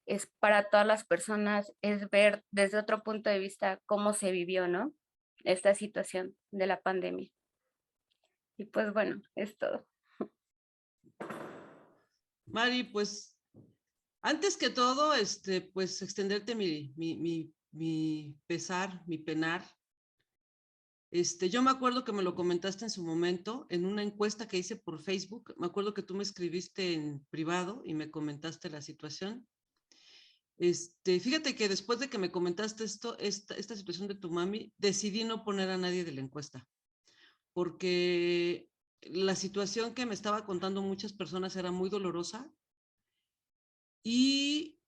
es para todas las personas, es ver desde otro punto de vista cómo se vivió, ¿no? Esta situación de la pandemia. Y pues bueno, es todo. Mari, pues antes que todo, pues extenderte mi pesar, mi penar. Yo me acuerdo que me lo comentaste en su momento en una encuesta que hice por Facebook. Me acuerdo que tú me escribiste en privado y me comentaste la situación. Fíjate que después de que me comentaste esta situación de tu mami, decidí no poner a nadie de la encuesta, porque la situación que me estaba contando muchas personas era muy dolorosa y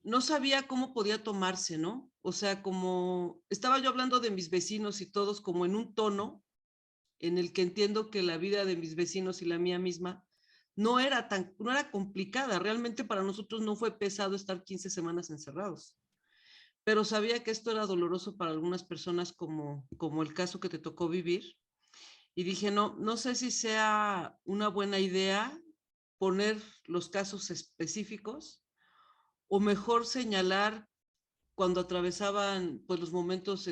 no sabía cómo podía tomarse, ¿no? O sea, como estaba yo hablando de mis vecinos y todos como en un tono en el que entiendo que la vida de mis vecinos y la mía misma no era complicada. Realmente para nosotros no fue pesado estar 15 semanas encerrados. Pero sabía que esto era doloroso para algunas personas como el caso que te tocó vivir. Y dije, no sé si sea una buena idea poner los casos específicos o mejor señalar cuando atravesaban pues los momentos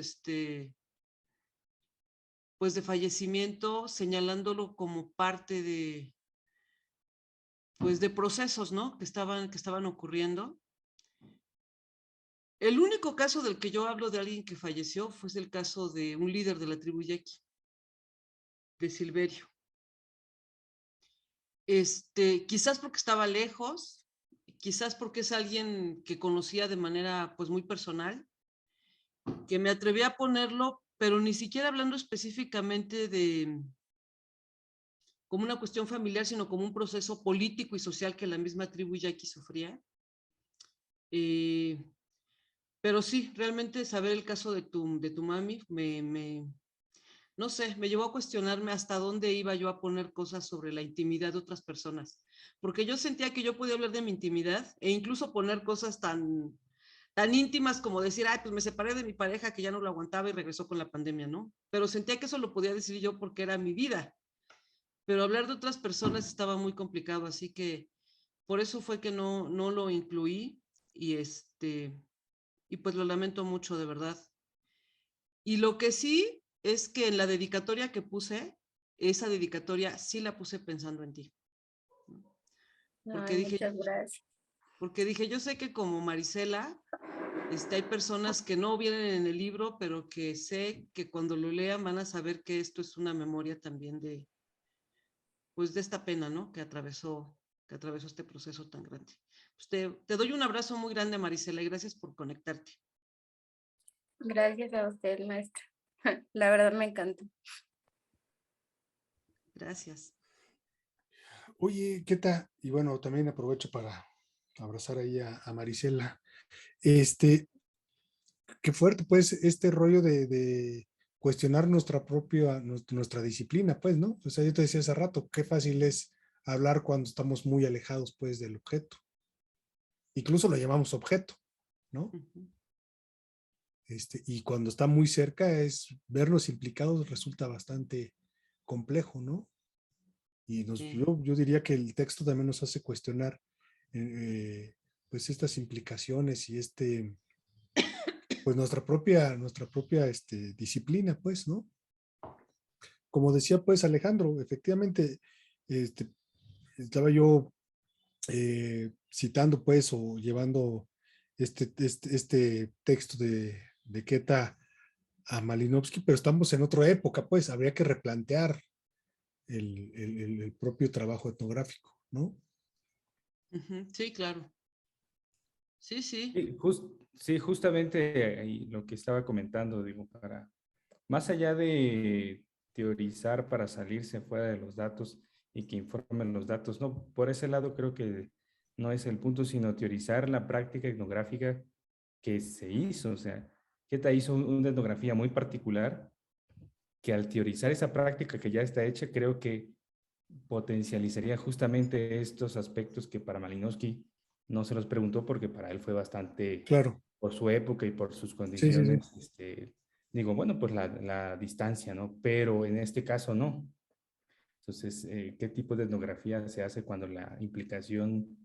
pues de fallecimiento, señalándolo como parte de pues de procesos, ¿no? que estaban ocurriendo. El único caso del que yo hablo de alguien que falleció fue el caso de un líder de la tribu Yaqui, de Silverio. Quizás porque estaba lejos, quizás porque es alguien que conocía de manera pues muy personal, que me atreví a ponerlo, pero ni siquiera hablando específicamente de como una cuestión familiar, sino como un proceso político y social que la misma tribu yaqui sufría. Pero sí, realmente saber el caso de tu mami no sé, me llevó a cuestionarme hasta dónde iba yo a poner cosas sobre la intimidad de otras personas, porque yo sentía que yo podía hablar de mi intimidad e incluso poner cosas tan íntimas como decir, ay, pues me separé de mi pareja que ya no lo aguantaba y regresó con la pandemia, ¿no? Pero sentía que eso lo podía decir yo porque era mi vida, pero hablar de otras personas estaba muy complicado, así que por eso fue que no lo incluí y y pues lo lamento mucho, de verdad. Y lo que sí es que en la dedicatoria que puse, esa dedicatoria sí la puse pensando en ti. Porque Ay, dije, muchas gracias. yo sé que como Marisela, hay personas que no vienen en el libro, pero que sé que cuando lo lean van a saber que esto es una memoria también pues de esta pena, ¿no? Que atravesó este proceso tan grande. Pues te doy un abrazo muy grande, Marisela, y gracias por conectarte. Gracias a usted, maestra. La verdad me encantó. Gracias. Oye, ¿qué tal? Y bueno, también aprovecho para abrazar ahí a Marisela. Qué fuerte, pues, este rollo de cuestionar nuestra disciplina, pues, ¿no? O sea, yo te decía hace rato, qué fácil es hablar cuando estamos muy alejados, pues, del objeto. Incluso lo llamamos objeto, ¿no? Y cuando está muy cerca, verlos implicados resulta bastante complejo, ¿no? Y yo diría que el texto también nos hace cuestionar, pues, estas implicaciones y pues nuestra propia disciplina, pues, ¿no? Como decía pues Alejandro, efectivamente, estaba yo citando pues o llevando este texto de Queta a Malinowski, pero estamos en otra época, pues habría que replantear el propio trabajo etnográfico, ¿no? Ujú, sí, claro. Sí, sí. Sí, justamente ahí lo que estaba comentando, digo, más allá de teorizar para salirse fuera de los datos y que informen los datos, no, por ese lado creo que no es el punto, sino teorizar la práctica etnográfica que se hizo. O sea, Queta hizo una etnografía muy particular que al teorizar esa práctica que ya está hecha, creo que potencializaría justamente estos aspectos que para Malinowski no se los preguntó porque para él fue bastante, Claro, por su época y por sus sí, sí, sí. condiciones, digo, bueno, pues la distancia, ¿no? Pero en este caso no. Entonces, ¿qué tipo de etnografía se hace cuando la implicación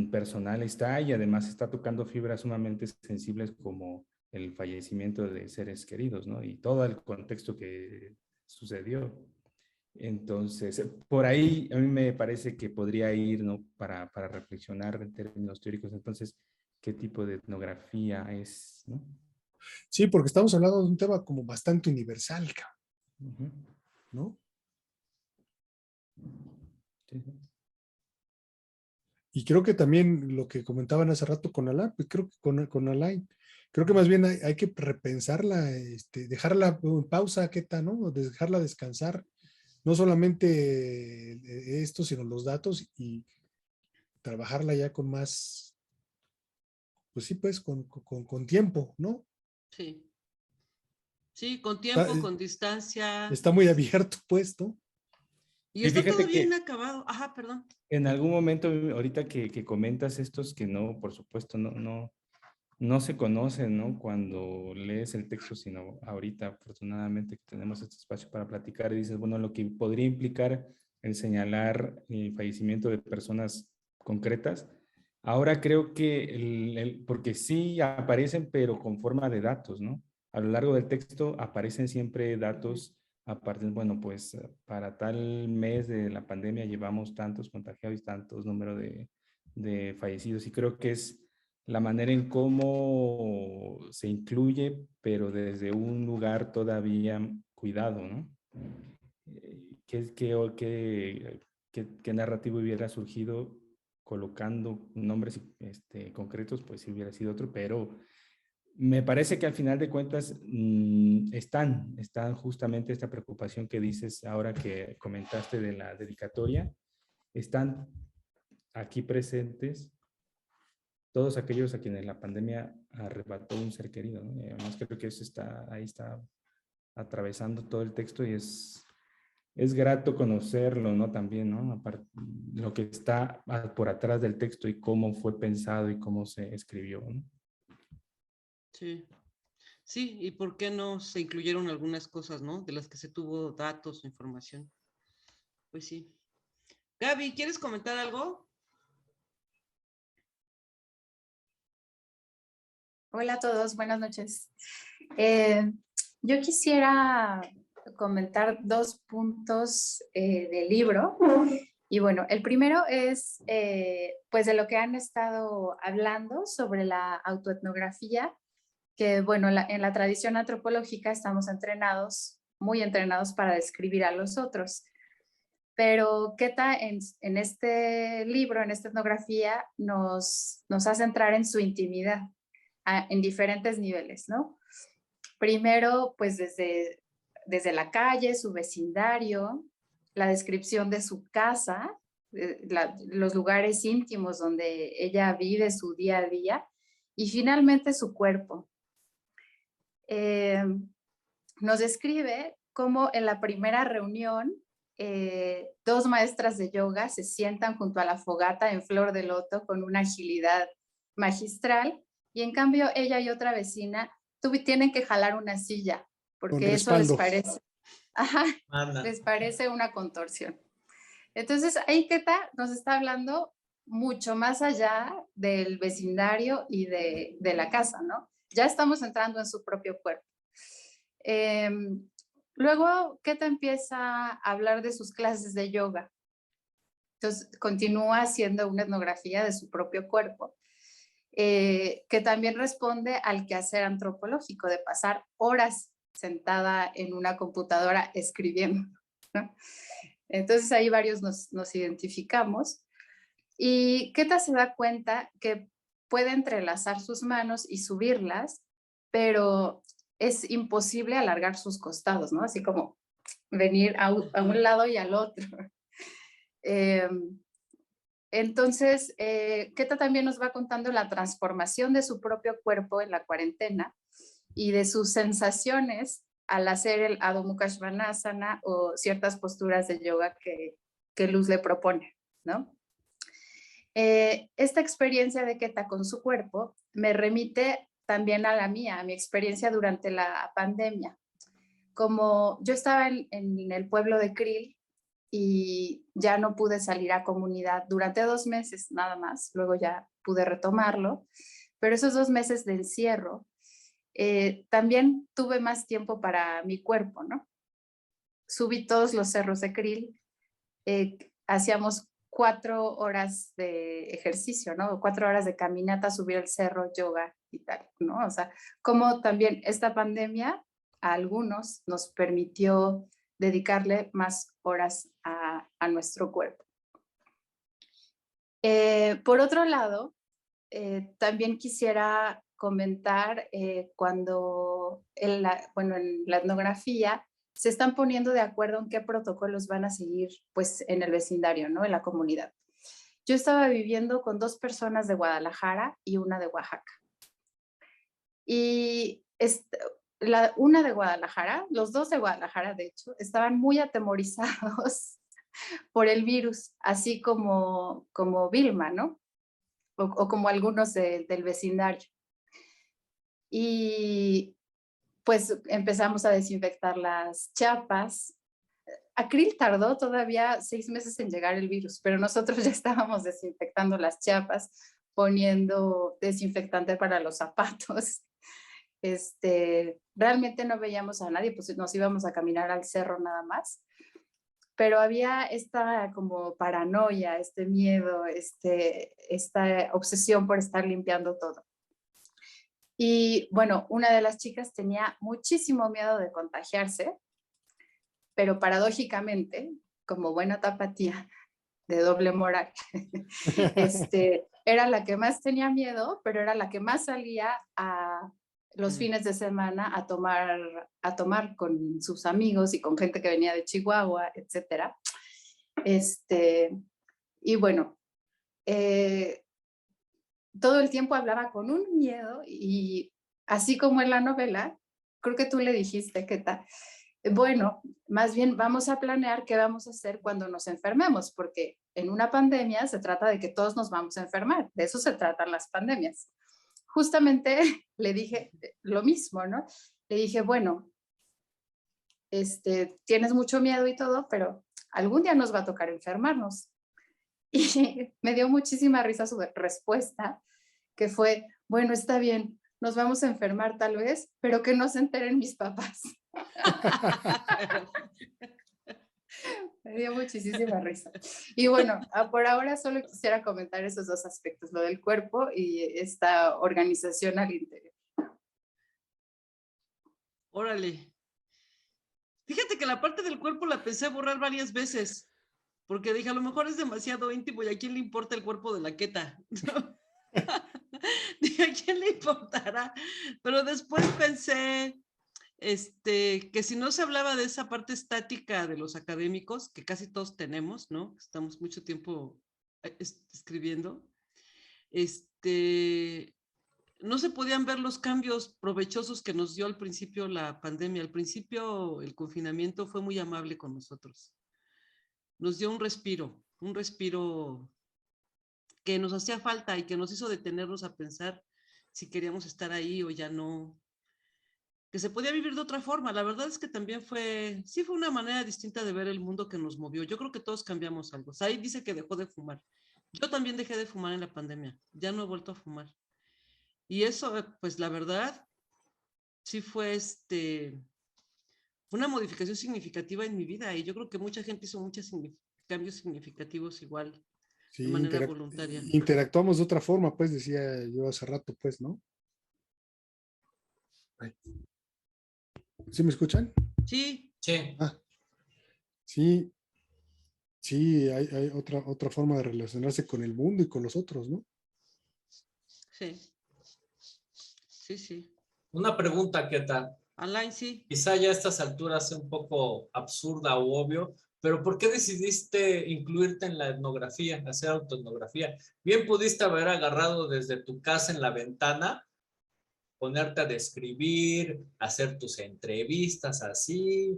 personal está y además está tocando fibras sumamente sensibles como el fallecimiento de seres queridos, ¿no? Y todo el contexto que sucedió. Entonces, por ahí a mí me parece que podría ir, ¿no? Para reflexionar en términos teóricos, entonces, ¿qué tipo de etnografía es, ¿no? Sí, porque estamos hablando de un tema como bastante universal, Ujú. ¿no? Sí, sí. Y creo que también lo que comentaban hace rato con Alain, pues creo que con Alain, creo que más bien hay que repensarla, dejarla en pausa, Queta, ¿no? Dejarla descansar, no solamente esto, sino los datos y trabajarla ya con más, pues sí, pues con tiempo, ¿no? Sí. Sí, con Está, tiempo, con distancia. está muy abierto, pues, ¿no? Y Y está todo fíjate bien que acabado. Ajá, perdón. en algún momento, ahorita que comentas estos que no, por supuesto, no se conocen, ¿no? Cuando lees el texto, sino ahorita, afortunadamente, que tenemos este espacio para platicar y dices, bueno, lo que podría implicar el señalar el fallecimiento de personas concretas. Ahora creo que, porque sí aparecen, pero con forma de datos, ¿no? A lo largo del texto aparecen siempre datos, aparte, bueno, pues para tal mes de la pandemia llevamos tantos contagiados y tantos números de fallecidos, y creo que es la manera en cómo se incluye, pero desde un lugar todavía cuidado, ¿no? ¿Qué narrativo hubiera surgido colocando nombres concretos? Pues si hubiera sido otro, pero me parece que al final de cuentas están justamente esta preocupación que dices ahora que comentaste de la dedicatoria, están aquí presentes todos aquellos a quienes la pandemia arrebató un ser querido, ¿no? Y además creo que eso ahí está atravesando todo el texto y es grato conocerlo, ¿no? También, ¿no? Aparte, lo que está por atrás del texto y cómo fue pensado y cómo se escribió, ¿no? Sí. Sí, y por qué no se incluyeron algunas cosas, ¿no? De las que se tuvo datos o información. Pues sí. Gaby, ¿quieres comentar algo? Hola a todos, buenas noches. Yo quisiera comentar 2 puntos del libro. Y bueno, el primero es pues de lo que han estado hablando sobre la autoetnografía, que bueno, en la tradición antropológica estamos entrenados, muy entrenados para describir a los otros. Pero Queta en este libro, en esta etnografía, nos hace entrar en su intimidad en diferentes niveles, ¿no? Primero, pues desde la calle, su vecindario, la descripción de su casa, los lugares íntimos donde ella vive su día a día, y finalmente su cuerpo. Nos describe cómo en la primera reunión 2 maestras de yoga se sientan junto a la fogata en flor de loto con una agilidad magistral, y en cambio ella y otra vecina tienen que jalar una silla Con porque eso les respaldo. parece, ajá, Ana. les parece una contorsión. Entonces ahí Queta nos está hablando mucho más allá del vecindario y de la casa, ¿no? ya estamos entrando en su propio cuerpo. Luego, Keta empieza a hablar de sus clases de yoga. Entonces, continúa haciendo una etnografía de su propio cuerpo, que también responde al quehacer antropológico de pasar horas sentada en una computadora escribiendo, ¿no? Entonces, ahí varios nos identificamos. Y Keta se da cuenta que puede entrelazar sus manos y subirlas, pero es imposible alargar sus costados, ¿no? Así como venir a un lado y al otro. Entonces, Keta también nos va contando la transformación de su propio cuerpo en la cuarentena y de sus sensaciones al hacer el Adho Mukha Svanasana o ciertas posturas de yoga que Luz le propone, ¿no? Esta experiencia de Keta con su cuerpo me remite también a la mía, a mi experiencia durante la pandemia. Como yo estaba en el pueblo de Krill y ya no pude salir a comunidad durante 2 meses nada más, luego ya pude retomarlo, pero esos 2 meses de encierro también tuve más tiempo para mi cuerpo, ¿no? Subí todos los cerros de Krill, hacíamos 4 horas de ejercicio, ¿no? 4 horas de caminata, subir el cerro, yoga y tal, ¿no? O sea, como también esta pandemia a algunos nos permitió dedicarle más horas a nuestro cuerpo. Por otro lado, también quisiera comentar cuando en la etnografía se están poniendo de acuerdo en qué protocolos van a seguir pues, en el vecindario, ¿no? En la comunidad. Yo estaba viviendo con 2 personas de Guadalajara y una de Oaxaca. Y una de Guadalajara, los 2 de Guadalajara, de hecho, estaban muy atemorizados por el virus, así como Vilma, ¿no? O como algunos del vecindario. Y pues empezamos a desinfectar las chapas. A Krill tardó todavía 6 meses en llegar el virus, pero nosotros ya estábamos desinfectando las chapas, poniendo desinfectante para los zapatos. Realmente no veíamos a nadie, pues nos íbamos a caminar al cerro nada más. Pero había esta como paranoia, este miedo, esta obsesión por estar limpiando todo. Y bueno, una de las chicas tenía muchísimo miedo de contagiarse, pero paradójicamente, como buena tapatía de doble moral, era la que más tenía miedo, pero era la que más salía a los fines de semana a tomar con sus amigos y con gente que venía de Chihuahua, etcétera. Y bueno, todo el tiempo hablaba con un miedo y así como en la novela, creo que tú le dijiste, Keta, bueno, más bien vamos a planear qué vamos a hacer cuando nos enfermemos, porque en una pandemia se trata de que todos nos vamos a enfermar, de eso se tratan las pandemias. Justamente le dije lo mismo, ¿no? Le dije, bueno, tienes mucho miedo y todo, pero algún día nos va a tocar enfermarnos. Y me dio muchísima risa su respuesta, que fue, bueno, está bien, nos vamos a enfermar tal vez, pero que no se enteren mis papás. Me dio muchísima risa. Y bueno, por ahora solo quisiera comentar esos 2 aspectos, lo del cuerpo y esta organización al interior. Órale. Fíjate que la parte del cuerpo la pensé borrar varias veces, porque dije, a lo mejor es demasiado íntimo y a quién le importa el cuerpo de la Keta. Dije, ¿a quién le importará? Pero después pensé que si no se hablaba de esa parte estática de los académicos, que casi todos tenemos, ¿no? Estamos mucho tiempo escribiendo, no se podían ver los cambios provechosos que nos dio al principio la pandemia. Al principio el confinamiento fue muy amable con nosotros. Nos dio un respiro que nos hacía falta y que nos hizo detenernos a pensar si queríamos estar ahí o ya no, que se podía vivir de otra forma. La verdad es que también fue una manera distinta de ver el mundo que nos movió. Yo creo que todos cambiamos algo. Sai dice que dejó de fumar. Yo también dejé de fumar en la pandemia. Ya no he vuelto a fumar. Y eso, pues la verdad, sí fue una modificación significativa en mi vida y yo creo que mucha gente hizo muchos cambios significativos igual Sí, de manera voluntaria. interactuamos de otra forma, pues decía yo hace rato, pues, ¿no? ¿Sí me escuchan? Sí, Sí. Ah, sí, sí, hay otra forma de relacionarse con el mundo y con los otros, ¿no? sí, sí, sí. Una pregunta, ¿qué tal? Alain, sí. Quizá ya a estas alturas sea un poco absurda o obvio, pero ¿por qué decidiste incluirte en la etnografía, hacer autoetnografía? Bien pudiste haber agarrado desde tu casa en la ventana, ponerte a describir, hacer tus entrevistas así,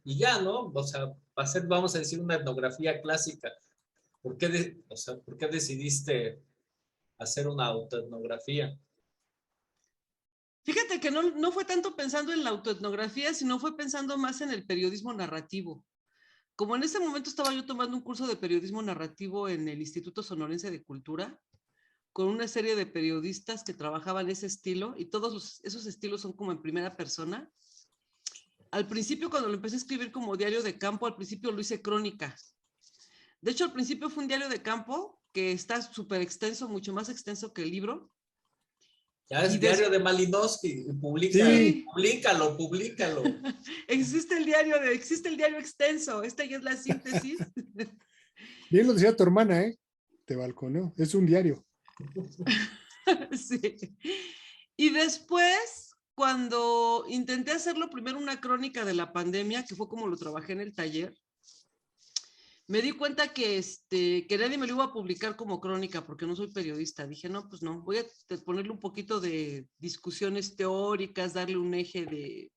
y ya, ¿no? O sea, hacer, vamos a decir, una etnografía clásica. ¿Por qué decidiste hacer una autoetnografía? Fíjate que no fue tanto pensando en la autoetnografía, sino fue pensando más en el periodismo narrativo. Como en ese momento estaba yo tomando un curso de periodismo narrativo en el Instituto Sonorense de Cultura, con una serie de periodistas que trabajaban ese estilo, y todos esos estilos son como en primera persona. Al principio, cuando lo empecé a escribir como diario de campo, al principio lo hice crónica. De hecho, al principio fue un diario de campo que está súper extenso, mucho más extenso que el libro. Ya es diario de Malinowski, Sí. públicalo. Existe el diario extenso, esta ya es la síntesis. Bien lo decía tu hermana, ¿eh? Te balconeó, es un diario. Sí. Y después, cuando intenté hacerlo primero una crónica de la pandemia, que fue como lo trabajé en el taller, me di cuenta que nadie me lo iba a publicar como crónica porque no soy periodista. Dije, no, pues no, voy a ponerle un poquito de discusiones teóricas, darle un eje de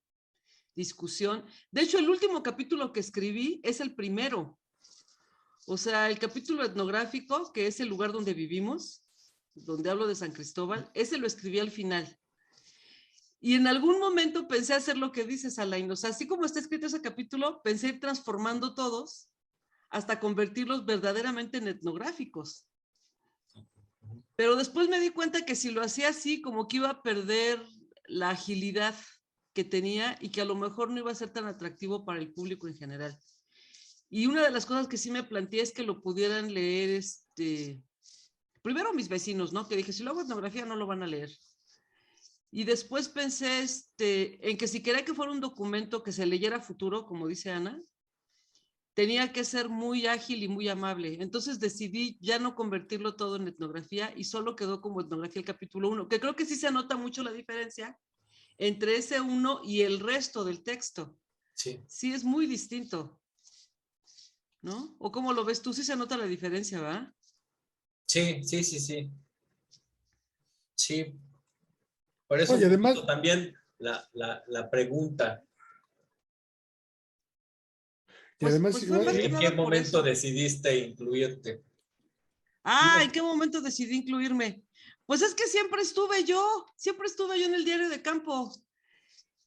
discusión. De hecho, el último capítulo que escribí es el primero. O sea, el capítulo etnográfico, que es el lugar donde vivimos, donde hablo de San Cristóbal, ese lo escribí al final. Y en algún momento pensé hacer lo que dices, Alain. O sea, así como está escrito ese capítulo, pensé ir transformando todos hasta convertirlos verdaderamente en etnográficos. Pero después me di cuenta que si lo hacía así, como que iba a perder la agilidad que tenía y que a lo mejor no iba a ser tan atractivo para el público en general. Y una de las cosas que sí me planteé es que lo pudieran leer, primero mis vecinos, ¿no? Que dije, si lo hago etnografía no lo van a leer. Y después pensé en que si quería que fuera un documento que se leyera a futuro, como dice Ana, tenía que ser muy ágil y muy amable. Entonces decidí ya no convertirlo todo en etnografía y solo quedó como etnografía el capítulo 1, que creo que sí se nota mucho la diferencia entre ese 1 y el resto del texto. Sí. Sí, es muy distinto, ¿no? ¿O cómo lo ves tú? Sí se nota la diferencia, ¿verdad? Sí. Sí. Por eso Oye, además, también la pregunta. y además pues fue más que ¿En nada qué por momento eso. decidiste incluirte? ¿En qué momento decidí incluirme? Pues es que siempre estuve yo en el diario de campo.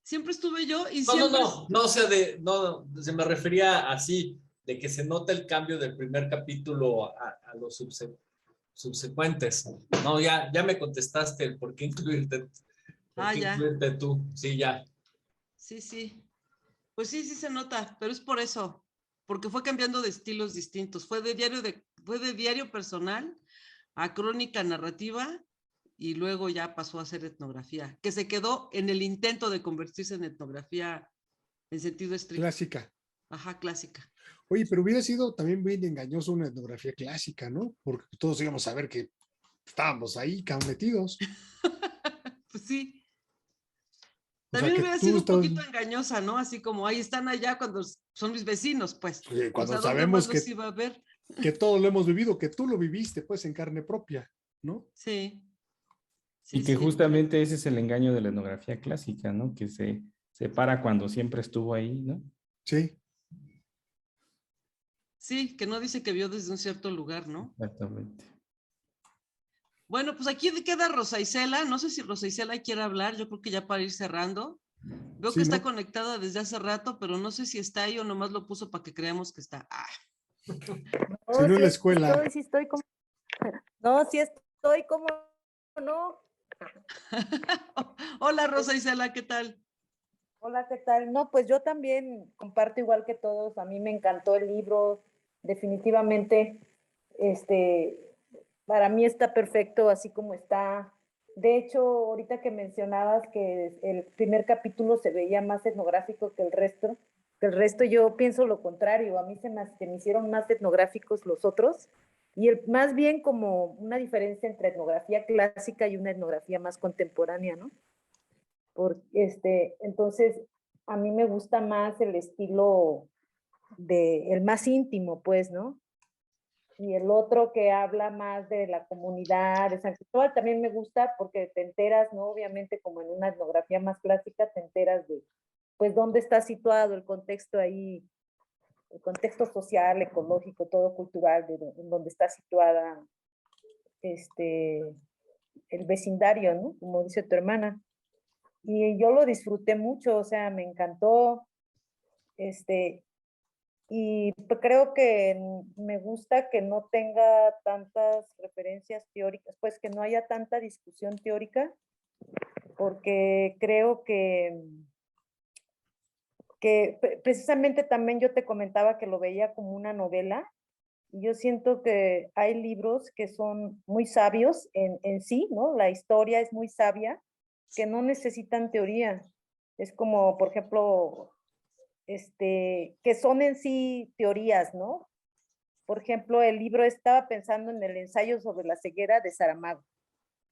Siempre estuve yo y siempre... No, se me refería así, de que se nota el cambio del primer capítulo a los subsecuentes. No, ya me contestaste el por qué incluirte. ¿Por qué ya. incluirte tú? Sí, ya. Sí. Pues sí se nota, pero es por eso, porque fue cambiando de estilos distintos. Fue de diario personal a crónica narrativa y luego ya pasó a ser etnografía, que se quedó en el intento de convertirse en etnografía en sentido estricto. clásica. Ajá, clásica. Oye, pero hubiera sido también bien engañoso una etnografía clásica, ¿no? Porque todos íbamos a ver que estábamos ahí metidos. Pues sí. O sea, También que hubiera tú sido un estás, poquito engañosa, ¿no? Así como ahí están allá cuando son mis vecinos, pues. O cuando sea, ¿dónde más sabemos los iba a ver? que todos lo hemos vivido, que tú lo viviste, pues, en carne propia, ¿no? Sí. Y que justamente ese es el engaño de la etnografía clásica, ¿no? Que se separa cuando siempre estuvo ahí, ¿no? Sí. Sí, que no dice que vio desde un cierto lugar, ¿no? Exactamente. Bueno, pues aquí queda Rosa Isela. No sé si Rosa Isela quiere hablar. Yo creo que ya para ir cerrando. Veo que está conectada desde hace rato, pero no sé si está ahí o nomás lo puso para que creamos que está. Si no en la escuela. Sí estoy como... No, sí estoy como... No, Hola Rosa Isela, ¿qué tal? Hola, ¿qué tal? No, pues yo también comparto igual que todos. A mí me encantó el libro. Definitivamente, este, para mí está perfecto así como está. De hecho, ahorita que mencionabas que el primer capítulo se veía más etnográfico que el resto yo pienso lo contrario. A mí se me hicieron más etnográficos los otros y más bien como una diferencia entre etnografía clásica y una etnografía más contemporánea, ¿no? Entonces, a mí me gusta más el estilo el más íntimo, pues, ¿no? Y el otro que habla más de la comunidad de San Cristóbal también me gusta porque te enteras, ¿no? Obviamente, como en una etnografía más clásica, te enteras de, pues, dónde está situado el contexto ahí, el contexto social, ecológico, todo cultural, en donde está situada el vecindario, ¿no? Como dice tu hermana. Y yo lo disfruté mucho, o sea, me encantó, y creo que me gusta que no tenga tantas referencias teóricas, pues que no haya tanta discusión teórica, porque creo que precisamente también yo te comentaba que lo veía como una novela, y yo siento que hay libros que son muy sabios en sí, ¿no? La historia es muy sabia, que no necesitan teoría. Es como, por ejemplo, que son en sí teorías, ¿no? Por ejemplo, el libro estaba pensando en el ensayo sobre la ceguera de Saramago.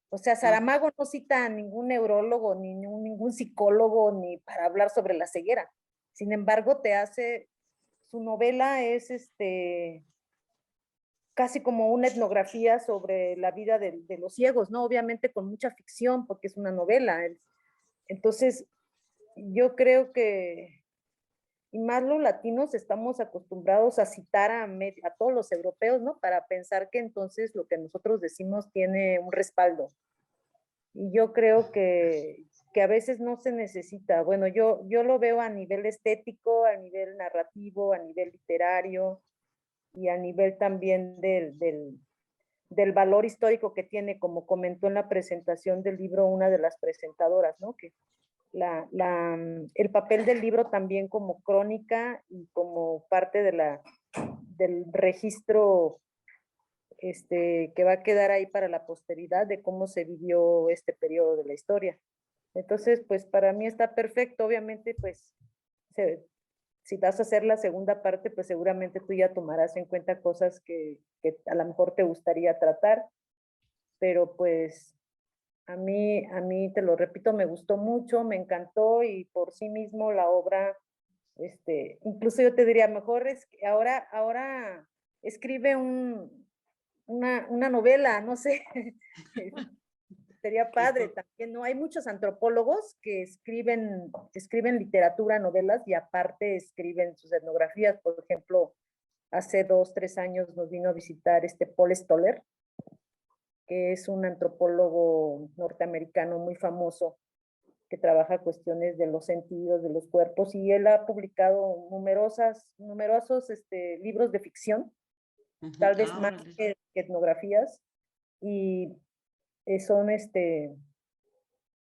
O sea, Saramago no cita a ningún neurólogo, ni ningún psicólogo, ni para hablar sobre la ceguera. Sin embargo, su novela es casi como una etnografía sobre la vida de los ciegos, ¿no? Obviamente con mucha ficción, porque es una novela. Entonces, yo creo que, y más los latinos estamos acostumbrados a citar a todos los europeos, ¿no? Para pensar que entonces lo que nosotros decimos tiene un respaldo. Y yo creo que a veces no se necesita. Bueno, yo lo veo a nivel estético, a nivel narrativo, a nivel literario y a nivel también del valor histórico que tiene, como comentó en la presentación del libro una de las presentadoras, ¿no? Que el papel del libro también como crónica y como parte del registro que va a quedar ahí para la posteridad de cómo se vivió este periodo de la historia. Entonces, pues para mí está perfecto. Obviamente, pues si vas a hacer la segunda parte, pues seguramente tú ya tomarás en cuenta cosas que a lo mejor te gustaría tratar, pero pues a mí, te lo repito, me gustó mucho, me encantó y por sí mismo la obra, incluso yo te diría, mejor es que ahora escribe una novela, no sé, sería padre también, ¿no? Hay muchos antropólogos que escriben literatura, novelas y aparte escriben sus etnografías. Por ejemplo, hace 2, 3 años nos vino a visitar Paul Stoller, que es un antropólogo norteamericano muy famoso que trabaja cuestiones de los sentidos, de los cuerpos, y él ha publicado numerosos libros de ficción, tal vez más que etnografías, y son,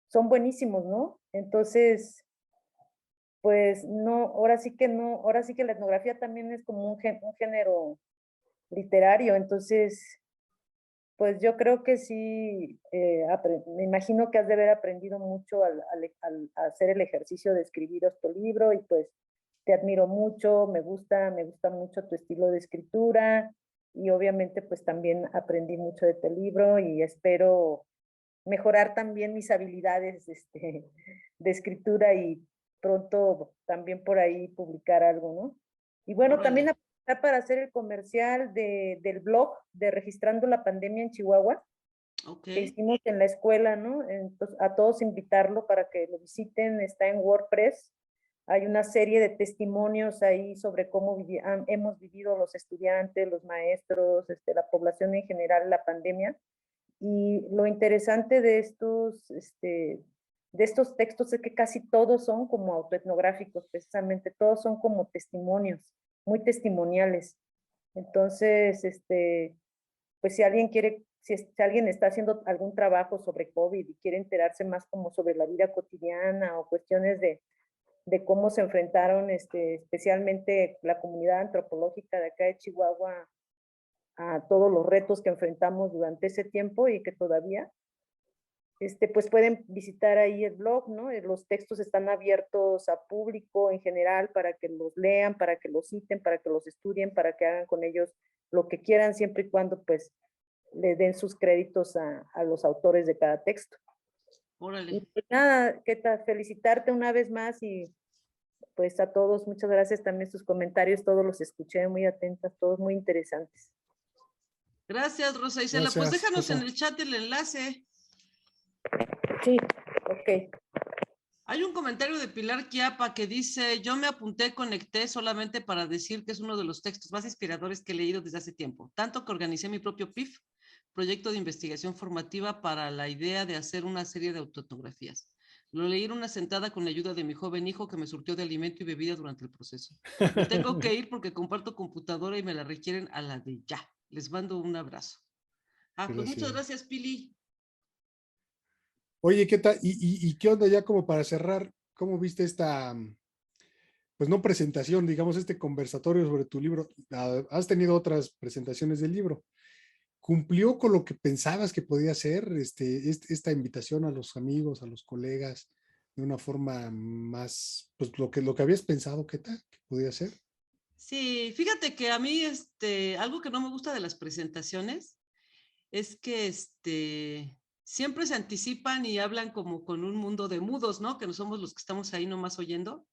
son buenísimos, ¿no? Entonces, pues no, ahora sí que la etnografía también es como un género literario, entonces pues yo creo que sí, me imagino que has de haber aprendido mucho al hacer el ejercicio de escribir este libro y pues te admiro mucho, me gusta mucho tu estilo de escritura y obviamente pues también aprendí mucho de tu libro y espero mejorar también mis habilidades de escritura y pronto también por ahí publicar algo, ¿no? Y bueno, también para hacer el comercial del blog de Registrando la Pandemia en Chihuahua, que hicimos en la escuela, ¿no? Entonces, a todos invitarlo para que lo visiten, está en WordPress, hay una serie de testimonios ahí sobre cómo hemos vivido los estudiantes, los maestros, la población en general, la pandemia, y lo interesante de estos textos es que casi todos son como autoetnográficos, precisamente, todos son como testimonios, muy testimoniales. Entonces, pues si alguien quiere si alguien está haciendo algún trabajo sobre COVID y quiere enterarse más como sobre la vida cotidiana o cuestiones de cómo se enfrentaron especialmente la comunidad antropológica de acá de Chihuahua a todos los retos que enfrentamos durante ese tiempo y que todavía, pues pueden visitar ahí el blog, ¿no? Los textos están abiertos a público en general para que los lean, para que los citen, para que los estudien, para que hagan con ellos lo que quieran, siempre y cuando pues le den sus créditos a los autores de cada texto. Órale. Y pues nada, Keta, felicitarte una vez más y pues a todos, muchas gracias también sus comentarios, todos los escuché muy atentas, todos muy interesantes. Gracias, Rosa Isela. Pues Gracias, déjanos Rosa. en el chat el enlace. Sí, ok. Hay un comentario de Pilar Quiapa que dice, yo me apunté, conecté solamente para decir que es uno de los textos más inspiradores que he leído desde hace tiempo, tanto que organicé mi propio PIF, proyecto de investigación formativa para la idea de hacer una serie de autoetnografías. Lo leí en una sentada con la ayuda de mi joven hijo que me surtió de alimento y bebida durante el proceso. Me tengo que ir porque comparto computadora y me la requieren a la de ya. Les mando un abrazo. Pues muchas gracias, Pili. Oye, ¿qué tal? ¿Y qué onda ya como para cerrar? ¿Cómo viste esta, pues no presentación, digamos, este conversatorio sobre tu libro? Has tenido otras presentaciones del libro. ¿Cumplió con lo que pensabas que podía ser esta invitación a los amigos, a los colegas, de una forma más, pues lo que habías pensado, qué tal, que podía ser? Sí, fíjate que a mí algo que no me gusta de las presentaciones es que siempre se anticipan y hablan como con un mundo de mudos, ¿no? Que no somos los que estamos ahí nomás oyendo.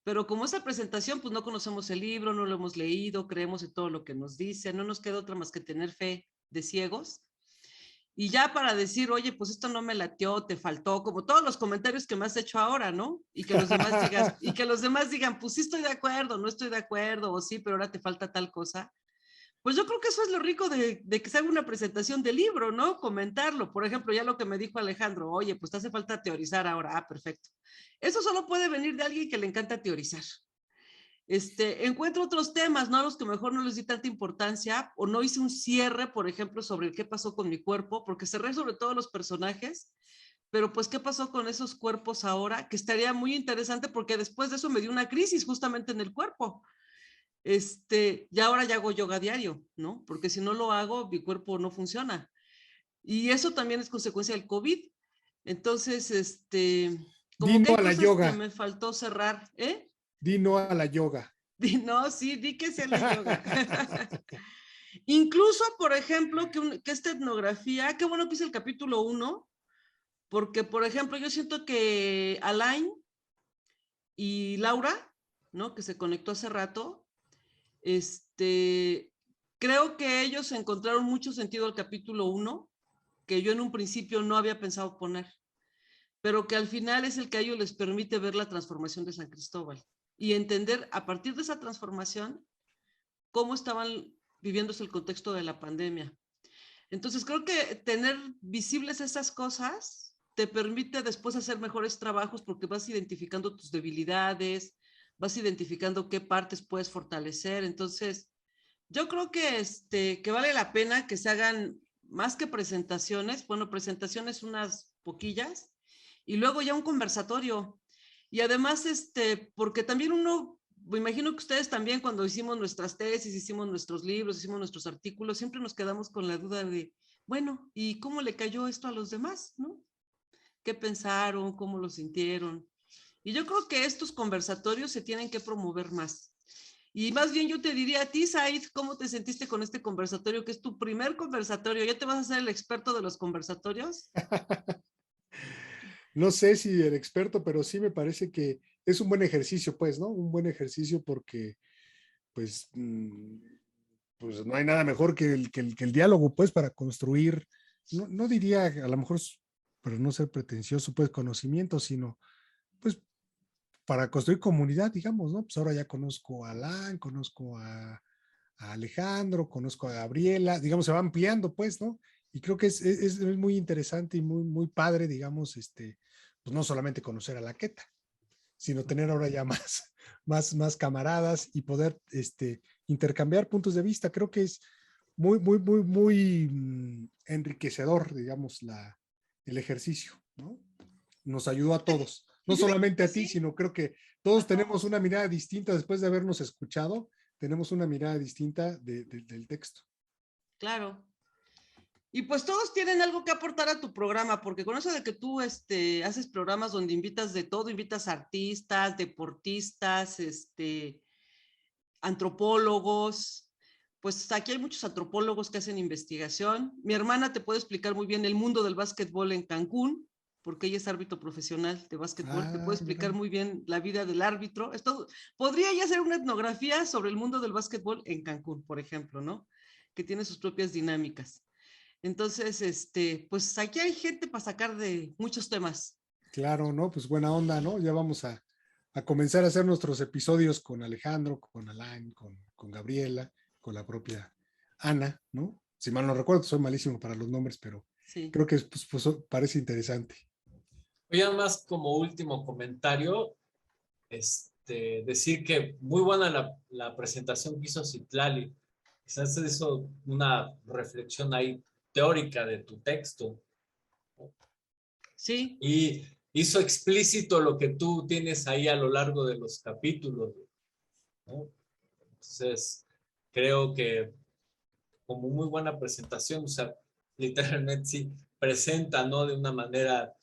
Pero como esa presentación, pues no conocemos el libro, no lo hemos leído, creemos en todo lo que nos dice, no nos queda otra más que tener fe de ciegos. Y ya para decir, oye, pues esto no me latió, te faltó, como todos los comentarios que me has hecho ahora, ¿no? Y que los demás digan, pues sí estoy de acuerdo, no estoy de acuerdo, o sí, pero ahora te falta tal cosa. Pues yo creo que eso es lo rico de que se haga una presentación de libro, ¿no? Comentarlo. Por ejemplo, ya lo que me dijo Alejandro, oye, pues te hace falta teorizar ahora. Ah, perfecto. Eso solo puede venir de alguien que le encanta teorizar. Encuentro otros temas, ¿no? A los que mejor no les di tanta importancia o no hice un cierre, por ejemplo, sobre qué pasó con mi cuerpo, porque cerré sobre todo los personajes, pero pues qué pasó con esos cuerpos ahora, que estaría muy interesante porque después de eso me dio una crisis justamente en el cuerpo. Y ahora ya hago yoga diario, ¿no? Porque si no lo hago, mi cuerpo no funciona. Y eso también es consecuencia del COVID. Entonces, como que hay cosas que me faltó cerrar, ¿eh? Di no a la yoga. No, sí, di que sea la yoga. Incluso, por ejemplo, que esta etnografía, qué bueno que hice el capítulo 1, porque, por ejemplo, yo siento que Alain y Laura, ¿no? Que se conectó hace rato, creo que ellos encontraron mucho sentido al capítulo 1, que yo en un principio no había pensado poner, pero que al final es el que a ellos les permite ver la transformación de San Cristóbal y entender a partir de esa transformación cómo estaban viviéndose el contexto de la pandemia. Entonces creo que tener visibles esas cosas te permite después hacer mejores trabajos porque vas identificando tus debilidades, vas identificando qué partes puedes fortalecer. Entonces, yo creo que vale la pena que se hagan más que presentaciones, bueno, presentaciones unas poquillas, y luego ya un conversatorio. Y además, porque también me imagino que ustedes también cuando hicimos nuestras tesis, hicimos nuestros libros, hicimos nuestros artículos, siempre nos quedamos con la duda de, bueno, ¿y cómo le cayó esto a los demás, no? ¿Qué pensaron? ¿Cómo lo sintieron? Y yo creo que estos conversatorios se tienen que promover más. Y más bien yo te diría a ti, Said, ¿cómo te sentiste con este conversatorio, que es tu primer conversatorio? ¿Ya te vas a ser el experto de los conversatorios? No sé si el experto, pero sí me parece que es un buen ejercicio, pues, ¿no? Un buen ejercicio porque, pues, pues no hay nada mejor que el diálogo, pues, para construir, no diría a lo mejor, para no ser pretencioso, pues, conocimiento, sino, pues, para construir comunidad, digamos, ¿no? Pues ahora ya conozco a Alan, conozco a Alejandro, conozco a Gabriela, digamos, se va ampliando, pues, ¿no? Y creo que es muy interesante y muy, muy padre, digamos, pues no solamente conocer a la Queta, sino tener ahora ya más camaradas y poder intercambiar puntos de vista. Creo que es muy enriquecedor, digamos, el ejercicio, ¿no? Nos ayudó a todos, no solamente a ti, sino creo que todos tenemos una mirada distinta después de habernos escuchado, tenemos una mirada distinta del texto. Claro. Y pues todos tienen algo que aportar a tu programa, porque con eso de que tú haces programas donde invitas de todo, invitas artistas, deportistas, antropólogos, pues aquí hay muchos antropólogos que hacen investigación. Mi hermana te puede explicar muy bien el mundo del básquetbol en Cancún, porque ella es árbitro profesional de básquetbol, te puede explicar muy bien la vida del árbitro. Podría ya hacer una etnografía sobre el mundo del básquetbol en Cancún, por ejemplo, ¿no? Que tiene sus propias dinámicas. Entonces, pues aquí hay gente para sacar de muchos temas. Claro, ¿no? Pues buena onda, ¿no? Ya vamos a comenzar a hacer nuestros episodios con Alejandro, con Alain, con Gabriela, con la propia Ana, ¿no? Si mal no recuerdo, soy malísimo para los nombres, pero sí, creo que pues, parece interesante. Oye, además, como último comentario, decir que muy buena la presentación que hizo Citlali. Quizás hizo una reflexión ahí teórica de tu texto. Sí. Y hizo explícito lo que tú tienes ahí a lo largo de los capítulos, ¿no? Entonces, creo que como muy buena presentación, o sea, literalmente sí presenta, ¿no? De una manera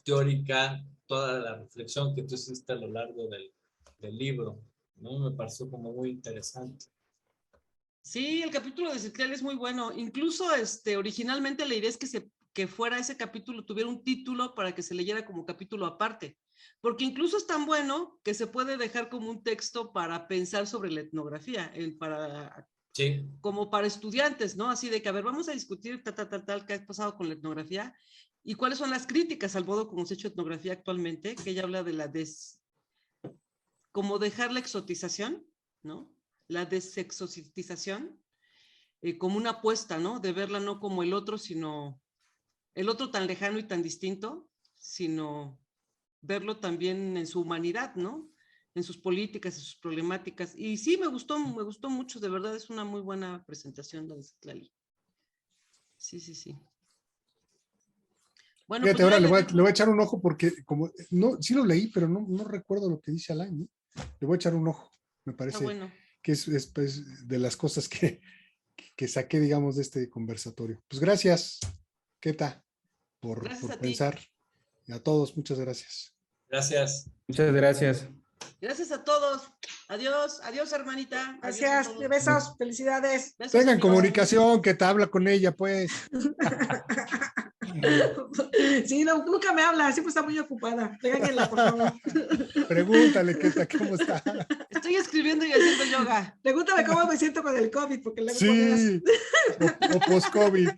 teórica toda la reflexión que tú hiciste a lo largo del libro, ¿no? Me pareció como muy interesante. Sí, el capítulo de Citlali es muy bueno. Incluso originalmente la idea es que fuera ese capítulo, tuviera un título para que se leyera como capítulo aparte. Porque incluso es tan bueno que se puede dejar como un texto para pensar sobre la etnografía, sí, como para estudiantes, ¿no? Así de que, a ver, vamos a discutir tal, qué ha pasado con la etnografía y cuáles son las críticas al modo como se ha hecho etnografía actualmente, que ella habla de como dejar la exotización, ¿no? La desexotización, como una apuesta, ¿no? De verla no como el otro, sino el otro tan lejano y tan distinto, sino verlo también en su humanidad, ¿no? En sus políticas, en sus problemáticas. Y sí, me gustó mucho, de verdad, es una muy buena presentación la de Citlali. Sí. Bueno, fíjate, pues ahora le voy a echar un ojo porque como no, sí lo leí, pero no recuerdo lo que dice Alain, ¿no? Le voy a echar un ojo, me parece bueno. Que es de las cosas que saqué, digamos, de este conversatorio. Pues gracias, Keta, por pensar. Y a todos, muchas gracias. Gracias. Muchas gracias. Gracias a todos. Adiós, hermanita. Gracias, adiós besos, felicidades. Besos, tengan amigos. comunicación, que te habla con ella, pues. Sí, no, nunca me habla, siempre está muy ocupada. Péganla, por favor. Pregúntale, Keta, ¿cómo está? Estoy escribiendo y haciendo yoga. Pregúntame cómo me siento con el COVID, porque luego sí, o post-COVID.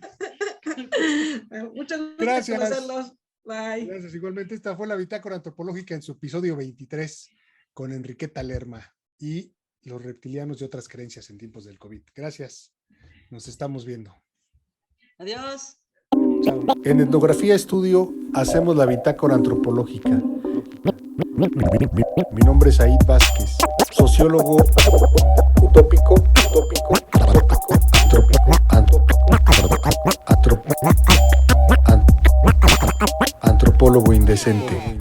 Muchas gracias. por conocerlos. Bye. Gracias, igualmente. Esta fue la Bitácora Antropológica en su episodio 23 con Enriqueta Lerma y los reptilianos y otras creencias en tiempos del COVID. Gracias. Nos estamos viendo. Adiós. Chao. En Etnografía Estudio hacemos la Bitácora Antropológica. Mi nombre es Aid Vázquez, sociólogo utópico, antropólogo indecente.